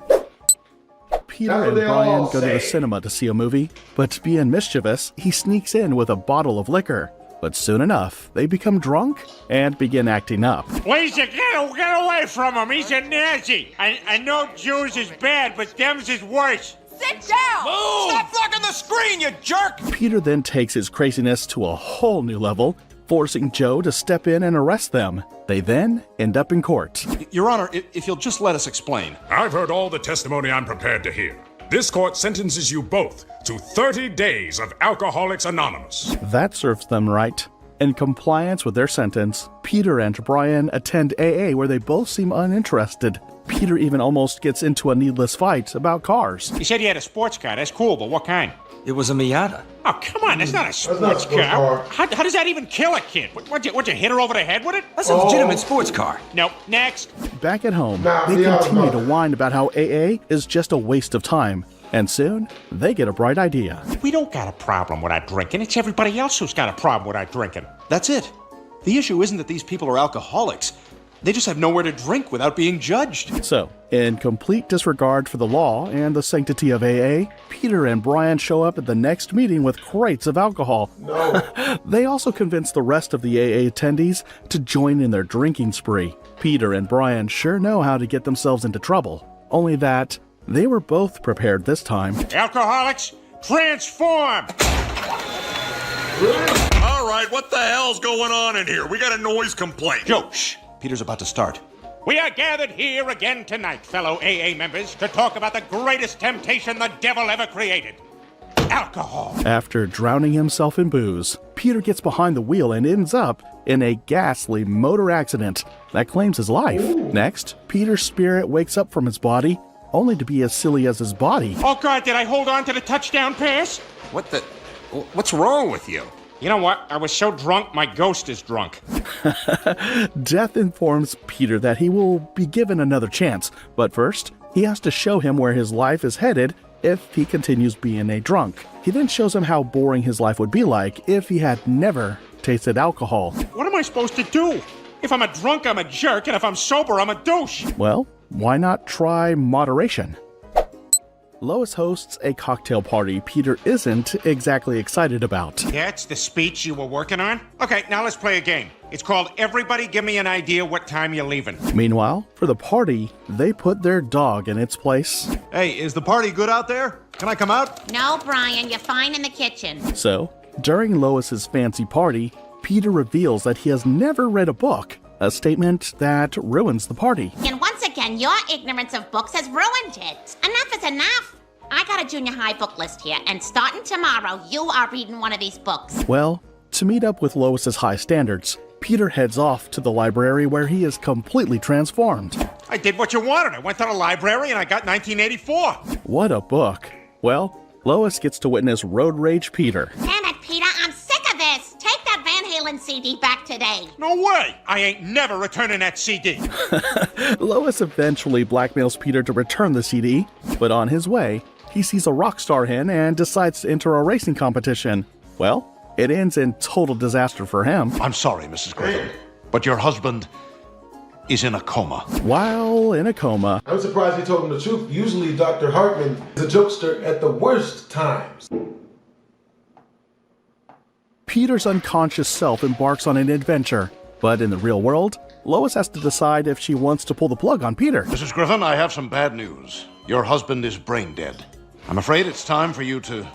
Peter That's what and they Brian all go to the say. cinema to see a movie, but being mischievous, he sneaks in with a bottle of liquor. But soon enough, they become drunk and begin acting up. Lisa, get away from him. He's a Nazi. I know Jews is bad, but them's is worse. Sit down! Move! Stop blocking the screen, you jerk! Peter then takes his craziness to a whole new level, forcing Joe to step in and arrest them. They then end up in court. Your Honor, if you'll just let us explain. I've heard all the testimony I'm prepared to hear. This court sentences you both to 30 days of Alcoholics Anonymous. That serves them right. In compliance with their sentence, Peter and Brian attend AA where they both seem uninterested. Peter even almost gets into a needless fight about cars. He said he had a sports car. That's cool, but what kind? It was a Miata. Oh, come on. That's not a sports not a sports car. car. How does that even kill a kid? What'd you hit her over the head with it? That's a legitimate sports car. Nope. Next. Back at home, Nah, they Miata, continue no. to whine about how AA is just a waste of time. And soon, they get a bright idea. We don't got a problem with our drinking. It's everybody else who's got a problem with our drinking. That's it. The issue isn't that these people are alcoholics. They just have nowhere to drink without being judged. So, in complete disregard for the law and the sanctity of AA, Peter and Brian show up at the next meeting with crates of alcohol. No. They also convince the rest of the AA attendees to join in their drinking spree. Peter and Brian sure know how to get themselves into trouble. Only that, they were both prepared this time. Alcoholics, transform! All right, what the hell's going on in here? We got a noise complaint. Joe, shh. Peter's about to start. We are gathered here again tonight, fellow AA members, to talk about the greatest temptation the devil ever created. Alcohol. After drowning himself in booze, Peter gets behind the wheel and ends up in a ghastly motor accident that claims his life. Next, Peter's spirit wakes up from his body, only to be as silly as his body. Oh, God, did I hold on to the touchdown pass? What's wrong with you? You know what? I was so drunk, my ghost is drunk. Death informs Peter that he will be given another chance, but first, he has to show him where his life is headed if he continues being a drunk. He then shows him how boring his life would be like if he had never tasted alcohol. What am I supposed to do? If I'm a drunk, I'm a jerk, and if I'm sober, I'm a douche. Well, why not try moderation? Lois hosts a cocktail party Peter isn't exactly excited about. That's the speech you were working on? Okay, now let's play a game. It's called Everybody Give Me an Idea What Time You're Leaving. Meanwhile, for the party, they put their dog in its place. Hey, is the party good out there? Can I come out? No, Brian, you're fine in the kitchen. So, during Lois's fancy party, Peter reveals that he has never read a book, a statement that ruins the party. And once again, your ignorance of books has ruined it. Enough is enough. I got a junior high book list here, and starting tomorrow, you are reading one of these books. Well, to meet up with Lois's high standards, Peter heads off to the library where he is completely transformed. I did what you wanted. I went to the library and I got 1984. What a book. Well, Lois gets to witness Road Rage Peter. Damn it, Peter, I'm sick of this. Take that Van Halen CD back today. No way. I ain't never returning that CD. Lois eventually blackmails Peter to return the CD, but on his way, he sees a rock star hen and decides to enter a racing competition. Well, it ends in total disaster for him. I'm sorry, Mrs. Griffin, but your husband is in a coma. While in a coma, I'm surprised he told him the truth. Usually Dr. Hartman is a jokester at the worst times. Peter's unconscious self embarks on an adventure, but in the real world, Lois has to decide if she wants to pull the plug on Peter. Mrs. Griffin, I have some bad news. Your husband is brain dead. I'm afraid it's time for you to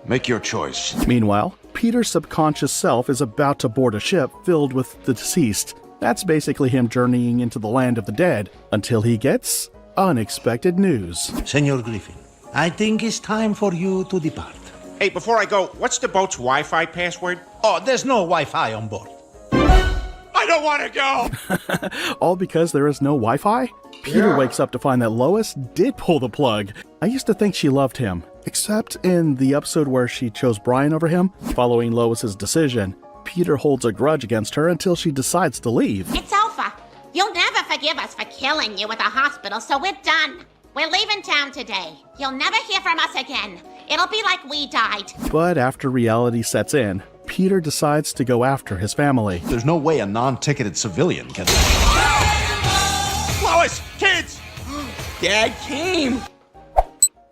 make your choice. Meanwhile, Peter's subconscious self is about to board a ship filled with the deceased. That's basically him journeying into the land of the dead until he gets unexpected news. Senor Griffin, I think it's time for you to depart. Hey, before I go, what's the boat's Wi-Fi password? Oh, there's no Wi-Fi on board. I don't want to go! All because there is no Wi-Fi? Peter wakes up to find that Lois did pull the plug. I used to think she loved him, except in the episode where she chose Brian over him. Following Lois's decision, Peter holds a grudge against her until she decides to leave. It's over. You'll never forgive us for killing you at the hospital, so we're done. We're leaving town today. You'll never hear from us again. It'll be like we died. But after reality sets in, Peter decides to go after his family. There's no way a non-ticketed civilian can... Lois! Kids! Dad came!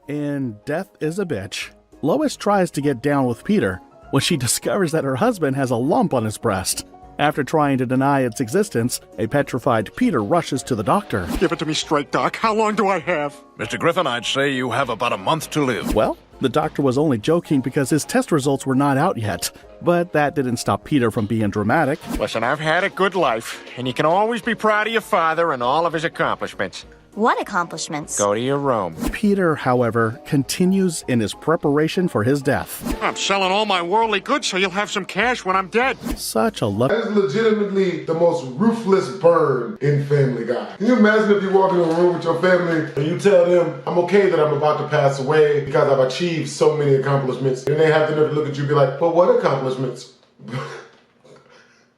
In Death is a Bitch, Lois tries to get down with Peter when she discovers that her husband has a lump on his breast. After trying to deny its existence, a petrified Peter rushes to the doctor. Give it to me straight, Doc. How long do I have? Mr. Griffin, I'd say you have about a month to live. Well, the doctor was only joking because his test results were not out yet. But that didn't stop Peter from being dramatic. Listen, I've had a good life, and you can always be proud of your father and all of his accomplishments. What accomplishments? Go to your room. Peter, however, continues in his preparation for his death. I'm selling all my worldly goods so you'll have some cash when I'm dead. Such a That is legitimately the most ruthless burn in Family Guy. Can you imagine if you walk into a room with your family and you tell them, I'm okay that I'm about to pass away because I've achieved so many accomplishments. And they have to never look at you and be like, but what accomplishments?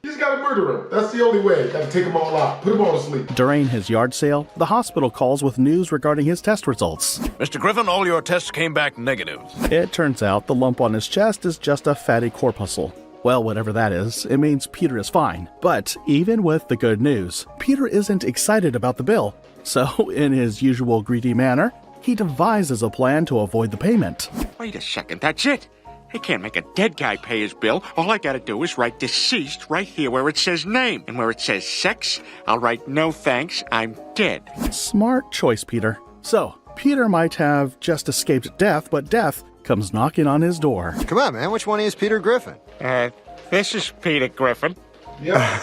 You just gotta murder him. That's the only way. Gotta take them all out. Put them all to sleep. During his yard sale, the hospital calls with news regarding his test results. Mr. Griffin, all your tests came back negative. It turns out the lump on his chest is just a fatty corpuscle. Well, whatever that is, it means Peter is fine. But even with the good news, Peter isn't excited about the bill. So, in his usual greedy manner, he devises a plan to avoid the payment. Wait a second, that's it. I can't make a dead guy pay his bill. All I gotta do is write deceased right here where it says name. And where it says sex, I'll write no thanks, I'm dead. Smart choice, Peter. So, Peter might have just escaped death, but death comes knocking on his door. Come on, man. Which one is Peter Griffin? This is Peter Griffin. Yeah.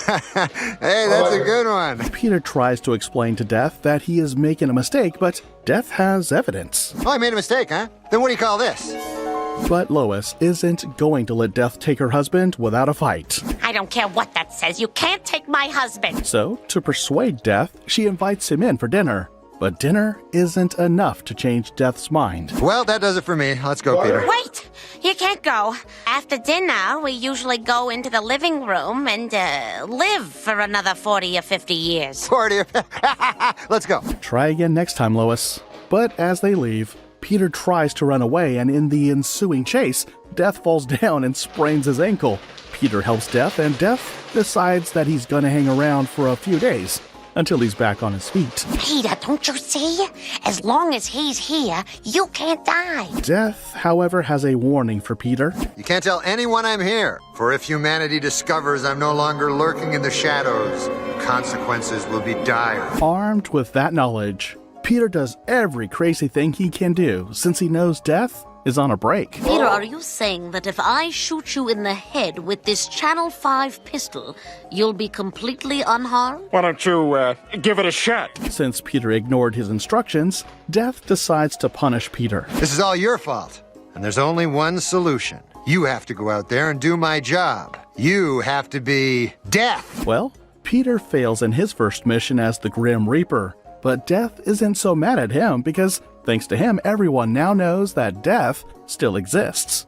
Hey, that's a good one. Peter tries to explain to Death that he is making a mistake, but Death has evidence. Oh, I made a mistake, huh? Then what do you call this? But Lois isn't going to let Death take her husband without a fight. I don't care what that says. You can't take my husband. So, to persuade Death, she invites him in for dinner. But dinner isn't enough to change Death's mind. Well, that does it for me. Let's go, Peter. Wait! You can't go. After dinner, we usually go into the living room and live for another 40 or 50 years. 40 or... Let's go. Try again next time, Lois. But as they leave, Peter tries to run away, and in the ensuing chase, Death falls down and sprains his ankle. Peter helps Death, and Death decides that he's gonna hang around for a few days until he's back on his feet. Peter, don't you see? As long as he's here, you can't die. Death, however, has a warning for Peter. You can't tell anyone I'm here, for if humanity discovers I'm no longer lurking in the shadows, the consequences will be dire. Armed with that knowledge, Peter does every crazy thing he can do since he knows Death is on a break. Peter, are you saying that if I shoot you in the head with this Channel 5 pistol, you'll be completely unharmed? Why don't you, give it a shot? Since Peter ignored his instructions, Death decides to punish Peter. This is all your fault, and there's only one solution. You have to go out there and do my job. You have to be Death. Well, Peter fails in his first mission as the Grim Reaper, but Death isn't so mad at him because, thanks to him, everyone now knows that Death still exists.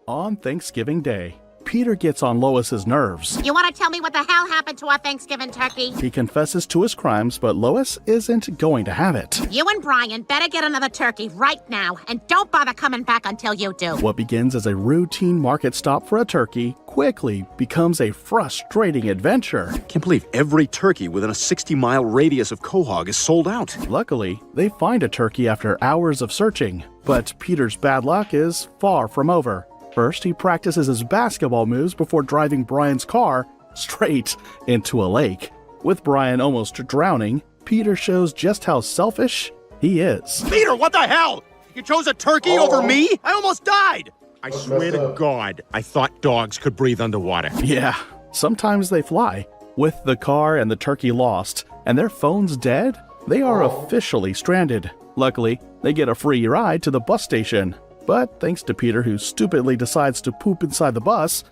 On Thanksgiving Day, Peter gets on Lois's nerves. You want to tell me what the hell happened to our Thanksgiving turkey? He confesses to his crimes, but Lois isn't going to have it. You and Brian better get another turkey right now, and don't bother coming back until you do. What begins as a routine market stop for a turkey quickly becomes a frustrating adventure. Can't believe every turkey within a 60-mile radius of Quahog is sold out. Luckily, they find a turkey after hours of searching, but Peter's bad luck is far from over. First, he practices his basketball moves before driving Brian's car straight into a lake. With Brian almost drowning, Peter shows just how selfish he is. Peter, what the hell? You chose a turkey over me? I almost died! I swear to God, I thought dogs could breathe underwater. Yeah, sometimes they fly. With the car and the turkey lost, and their phones dead, they are officially stranded. Luckily, they get a free ride to the bus station. But thanks to Peter, who stupidly decides to poop inside the bus,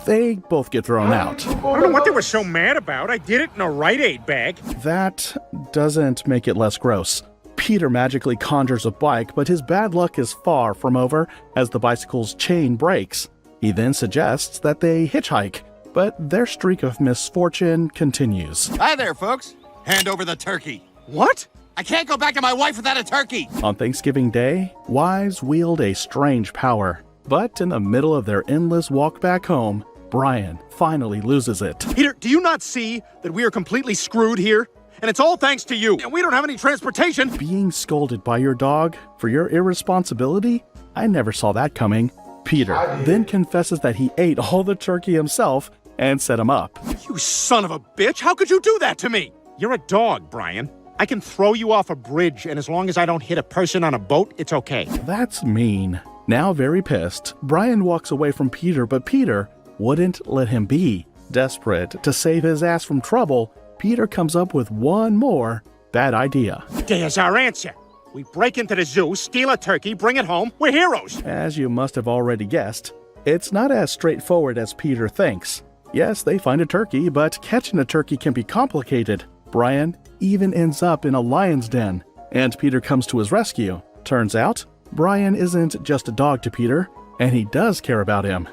they both get thrown out. I don't know what they were so mad about. I did it in a Rite Aid bag. That doesn't make it less gross. Peter magically conjures a bike, but his bad luck is far from over as the bicycle's chain breaks. He then suggests that they hitchhike, but their streak of misfortune continues. Hi there, folks. Hand over the turkey. What? I can't go back to my wife without a turkey. On Thanksgiving Day, wives wield a strange power. But in the middle of their endless walk back home, Brian finally loses it. Peter, do you not see that we are completely screwed here? And it's all thanks to you. And we don't have any transportation. Being scolded by your dog for your irresponsibility? I never saw that coming. Peter then confesses that he ate all the turkey himself and set him up. You son of a bitch! How could you do that to me? You're a dog, Brian. I can throw you off a bridge, and as long as I don't hit a person on a boat, it's okay. That's mean. Now very pissed, Brian walks away from Peter, but Peter wouldn't let him be. Desperate to save his ass from trouble, Peter comes up with one more bad idea. There's our answer. We break into the zoo, steal a turkey, bring it home. We're heroes. As you must have already guessed, it's not as straightforward as Peter thinks. Yes, they find a turkey, but catching a turkey can be complicated. Brian even ends up in a lion's den, and Peter comes to his rescue. Turns out, Brian isn't just a dog to Peter, and he does care about him.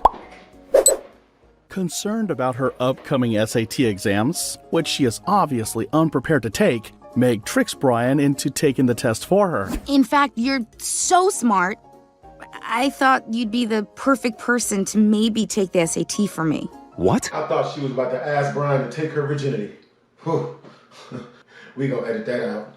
Concerned about her upcoming SAT exams, which she is obviously unprepared to take, Meg tricks Brian into taking the test for her. In fact, you're so smart. I thought you'd be the perfect person to maybe take the SAT for me. What? I thought she was about to ask Brian to take her virginity. Whew. We gonna edit that out.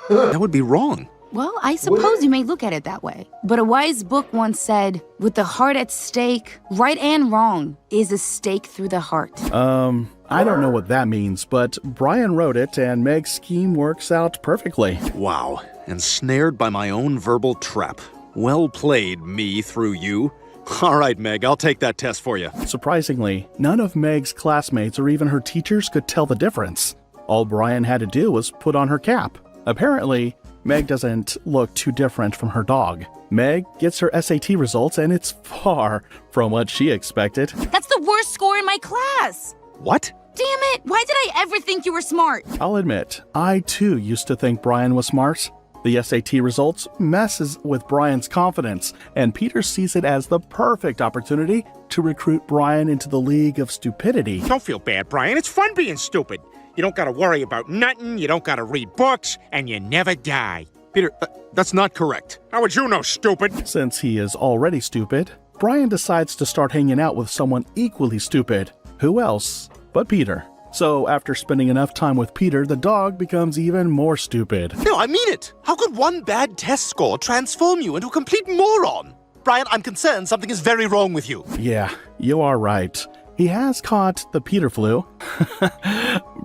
That would be wrong. Well, I suppose you may look at it that way. But a wise book once said, with the heart at stake, right and wrong is a stake through the heart. I don't know what that means, but Brian wrote it and Meg's scheme works out perfectly. Wow, ensnared by my own verbal trap. Well played, me through you. All right, Meg, I'll take that test for you. Surprisingly, none of Meg's classmates or even her teachers could tell the difference. All Brian had to do was put on her cap. Apparently, Meg doesn't look too different from her dog. Meg gets her SAT results and it's far from what she expected. That's the worst score in my class! What? Damn it! Why did I ever think you were smart? I'll admit, I too used to think Brian was smart. The SAT results messes with Brian's confidence, and Peter sees it as the perfect opportunity to recruit Brian into the League of Stupidity. Don't feel bad, Brian. It's fun being stupid. You don't gotta worry about nothing, you don't gotta read books, and you never die. Peter, that's not correct. How would you know, stupid? Since he is already stupid, Brian decides to start hanging out with someone equally stupid. Who else but Peter? So after spending enough time with Peter, the dog becomes even more stupid. No, I mean it. How could one bad test score transform you into a complete moron? Brian, I'm concerned something is very wrong with you. Yeah, you are right. He has caught the Peter flu.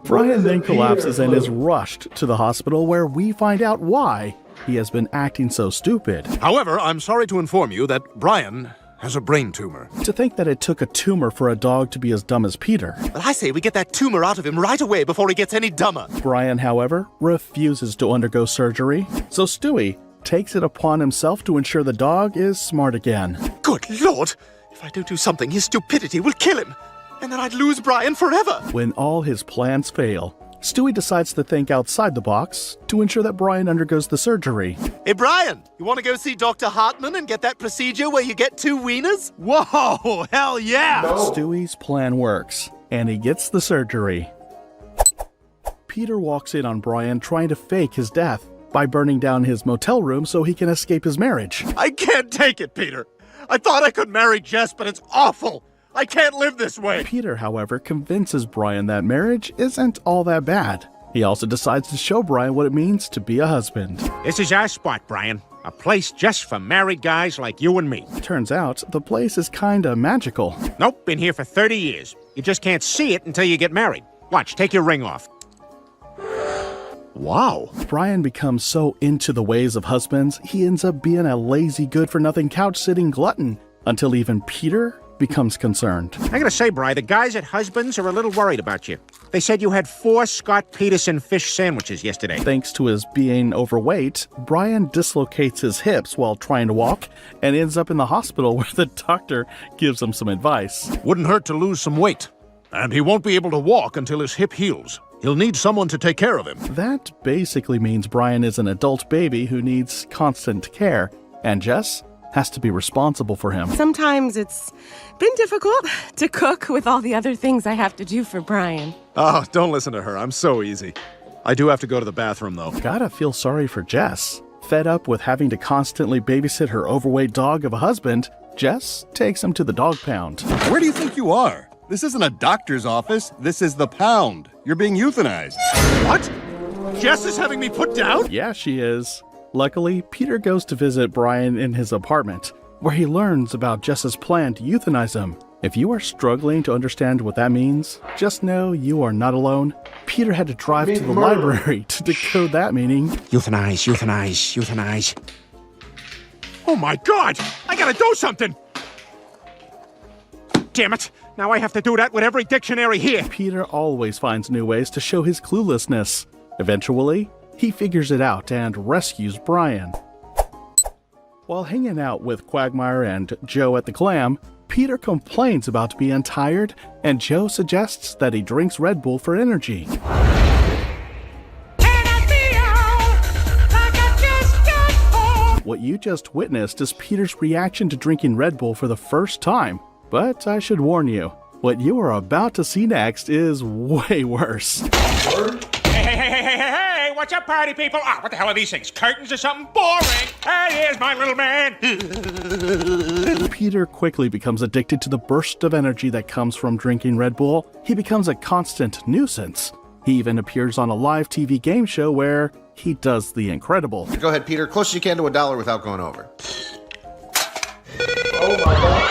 Brian then collapses and is rushed to the hospital where we find out why he has been acting so stupid. However, I'm sorry to inform you that Brian has a brain tumor. To think that it took a tumor for a dog to be as dumb as Peter. Well, I say we get that tumor out of him right away before he gets any dumber. Brian, however, refuses to undergo surgery, so Stewie takes it upon himself to ensure the dog is smart again. Good Lord! If I don't do something, his stupidity will kill him, and then I'd lose Brian forever. When all his plans fail, Stewie decides to think outside the box to ensure that Brian undergoes the surgery. Hey, Brian, you want to go see Dr. Hartman and get that procedure where you get 2 wieners? Whoa, hell yeah! No. Stewie's plan works, and he gets the surgery. Peter walks in on Brian trying to fake his death by burning down his motel room so he can escape his marriage. I can't take it, Peter. I thought I could marry Jess, but it's awful. I can't live this way. Peter, however, convinces Brian that marriage isn't all that bad. He also decides to show Brian what it means to be a husband. This is our spot, Brian. A place just for married guys like you and me. Turns out, the place is kinda magical. Nope, been here for 30 years. You just can't see it until you get married. Watch, take your ring off. Wow. Brian becomes so into the ways of husbands, he ends up being a lazy, good-for-nothing couch-sitting glutton, until even Peter becomes concerned. I gotta say, Bri, the guys at Husbands are a little worried about you. They said you had 4 Scott Peterson fish sandwiches yesterday. Thanks to his being overweight, Brian dislocates his hips while trying to walk and ends up in the hospital where the doctor gives him some advice. Wouldn't hurt to lose some weight. And he won't be able to walk until his hip heals. He'll need someone to take care of him. That basically means Brian is an adult baby who needs constant care, and Jess has to be responsible for him. Sometimes it's been difficult to cook with all the other things I have to do for Brian. Oh, don't listen to her. I'm so easy. I do have to go to the bathroom, though. Gotta feel sorry for Jess. Fed up with having to constantly babysit her overweight dog of a husband, Jess takes him to the dog pound. Where do you think you are? This isn't a doctor's office. This is the pound. You're being euthanized. What? Jess is having me put down? Yeah, she is. Luckily, Peter goes to visit Brian in his apartment, where he learns about Jess's plan to euthanize him. If you are struggling to understand what that means, just know you are not alone. Peter had to drive to the library to decode that meaning. Euthanize, euthanize, euthanize. Oh my God! I gotta do something! Damn it! Now I have to do that with every dictionary here. Peter always finds new ways to show his cluelessness. Eventually, he figures it out and rescues Brian. While hanging out with Quagmire and Joe at the Clam, Peter complains about being tired, and Joe suggests that he drinks Red Bull for energy. What you just witnessed is Peter's reaction to drinking Red Bull for the first time. But I should warn you, what you are about to see next is way worse. Hey, what's up, party people? Ah, what the hell are these things? Curtains or something? Boring! Hey, here's my little man! Peter quickly becomes addicted to the burst of energy that comes from drinking Red Bull. He becomes a constant nuisance. He even appears on a live TV game show where he does the incredible. Go ahead, Peter. Close as you can to $1 without going over. Oh my God.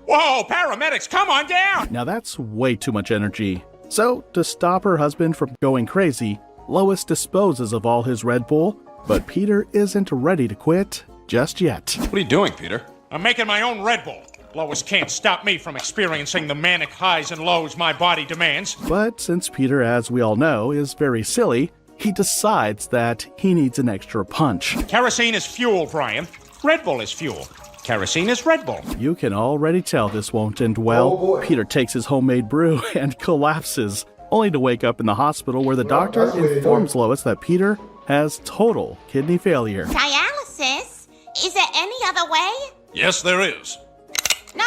Whoa, paramedics, come on down! Now that's way too much energy. So, to stop her husband from going crazy, Lois disposes of all his Red Bull, but Peter isn't ready to quit just yet. What are you doing, Peter? I'm making my own Red Bull. Lois can't stop me from experiencing the manic highs and lows my body demands. But since Peter, as we all know, is very silly, he decides that he needs an extra punch. Kerosene is fuel, Brian. Red Bull is fuel. Kerosene is Red Bull. You can already tell this won't end well. Oh, Peter takes his homemade brew and collapses, only to wake up in the hospital where the doctor informs Lois that Peter has total kidney failure. Dialysis? Is there any other way? Yes, there is. No.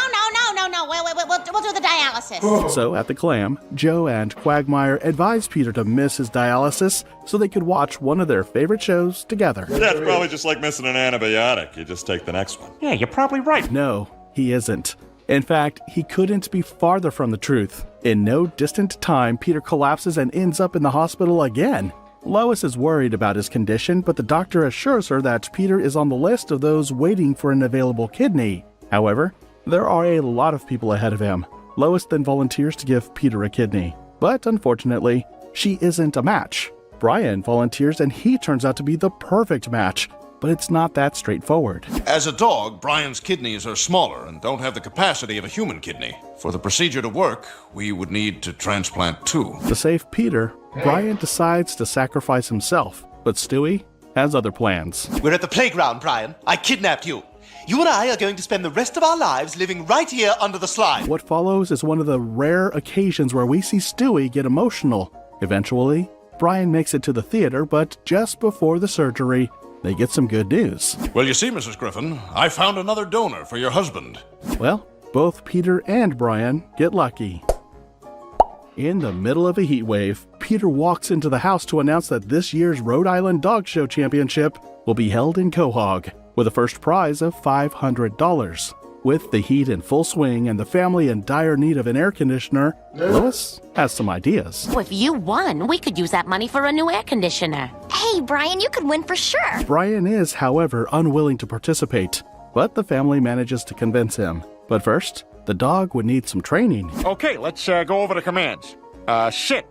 We'll do the dialysis. So at the Clam, Joe and Quagmire advise Peter to miss his dialysis so they could watch one of their favorite shows together. Yeah, it's probably just like missing an antibiotic. You just take the next one. Yeah, you're probably right. No, he isn't. In fact, he couldn't be farther from the truth. In no distant time, Peter collapses and ends up in the hospital again. Lois is worried about his condition, but the doctor assures her that Peter is on the list of those waiting for an available kidney. However, there are a lot of people ahead of him. Lois then volunteers to give Peter a kidney. But unfortunately, she isn't a match. Brian volunteers and he turns out to be the perfect match, but it's not that straightforward. As a dog, Brian's kidneys are smaller and don't have the capacity of a human kidney. For the procedure to work, we would need to transplant 2. To save Peter, Brian decides to sacrifice himself, but Stewie has other plans. We're at the playground, Brian. I kidnapped you. You and I are going to spend the rest of our lives living right here under the slide. What follows is one of the rare occasions where we see Stewie get emotional. Eventually, Brian makes it to the theater, but just before the surgery, they get some good news. Well, you see, Mrs. Griffin, I found another donor for your husband. Well, both Peter and Brian get lucky. In the middle of a heat wave, Peter walks into the house to announce that this year's Rhode Island Dog Show Championship will be held in Quahog, with a first prize of $500. With the heat in full swing and the family in dire need of an air conditioner, LOIS has some ideas. Well, if you won, we could use that money for a new air conditioner. Hey, Brian, you could win for sure. Brian is, however, unwilling to participate, but the family manages to convince him. But first, the dog would need some training. Okay, let's go over the commands. Sit.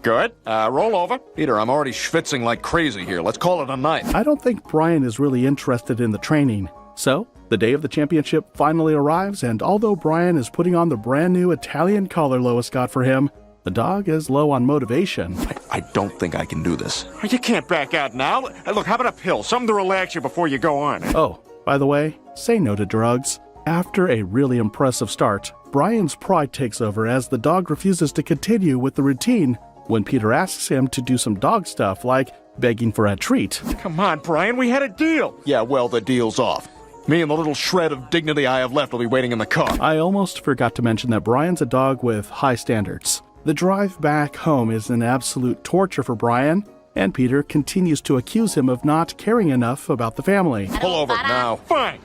Good. Roll over. Peter, I'm already schwitzing like crazy here. Let's call it a night. I don't think Brian is really interested in the training. So, the day of the championship finally arrives, and although Brian is putting on the brand new Italian collar LOIS got for him, the dog is low on motivation. I don't think I can do this. You can't back out now. Look, how about a pill? Something to relax you before you go on. Oh, by the way, say no to drugs. After a really impressive start, Brian's pride takes over as the dog refuses to continue with the routine when Peter asks him to do some dog stuff like begging for a treat. Come on, Brian, we had a deal. Yeah, well, the deal's off. Me and the little shred of dignity I have left will be waiting in the car. I almost forgot to mention that Brian's a dog with high standards. The drive back home is an absolute torture for Brian, and Peter continues to accuse him of not caring enough about the family. Pull over now. Fine.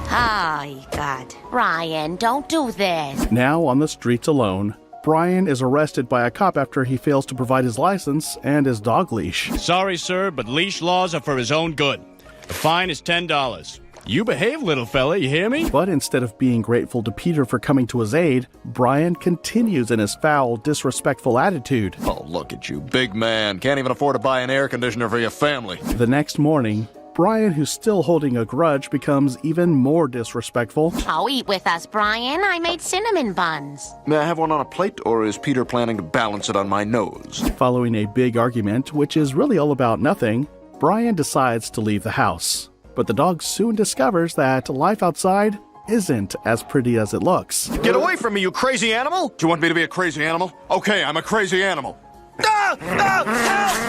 Oh, God. Brian, don't do this. Now on the streets alone, Brian is arrested by a cop after he fails to provide his license and his dog leash. Sorry, sir, but leash laws are for his own good. The fine is $10. You behave, little fella, you hear me? But instead of being grateful to Peter for coming to his aid, Brian continues in his foul, disrespectful attitude. Oh, look at you, big man. Can't even afford to buy an air conditioner for your family. The next morning, Brian, who's still holding a grudge, becomes even more disrespectful. Oh, eat with us, Brian. I made cinnamon buns. May I have one on a plate, or is Peter planning to balance it on my nose? Following a big argument, which is really all about nothing, Brian decides to leave the house. But the dog soon discovers that life outside isn't as pretty as it looks. Get away from me, you crazy animal! Do you want me to be a crazy animal? Okay, I'm a crazy animal.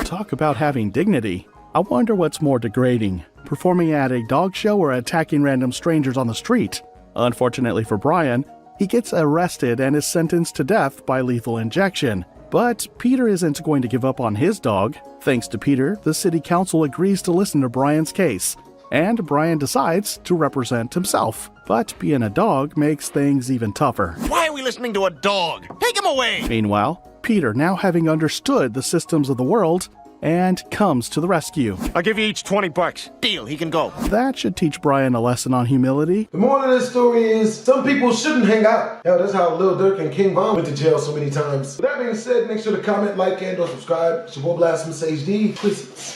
Talk about having dignity. I wonder what's more degrading, performing at a dog show or attacking random strangers on the street. Unfortunately for Brian, he gets arrested and is sentenced to death by lethal injection. But Peter isn't going to give up on his dog. Thanks to Peter, the city council agrees to listen to Brian's case, and Brian decides to represent himself. But being a dog makes things even tougher. Why are we listening to a dog? Take him away! Meanwhile, Peter, now having understood the systems of the world, and comes to the rescue. I'll give you each $20. Deal, he can go. That should teach Brian a lesson on humility. The moral of this story is some people shouldn't hang out. Hell, that's how Lil Durk and King Von went to jail so many times. With that being said, make sure to comment, like, and or subscribe. It's your boy BlastphamousHD. Peace.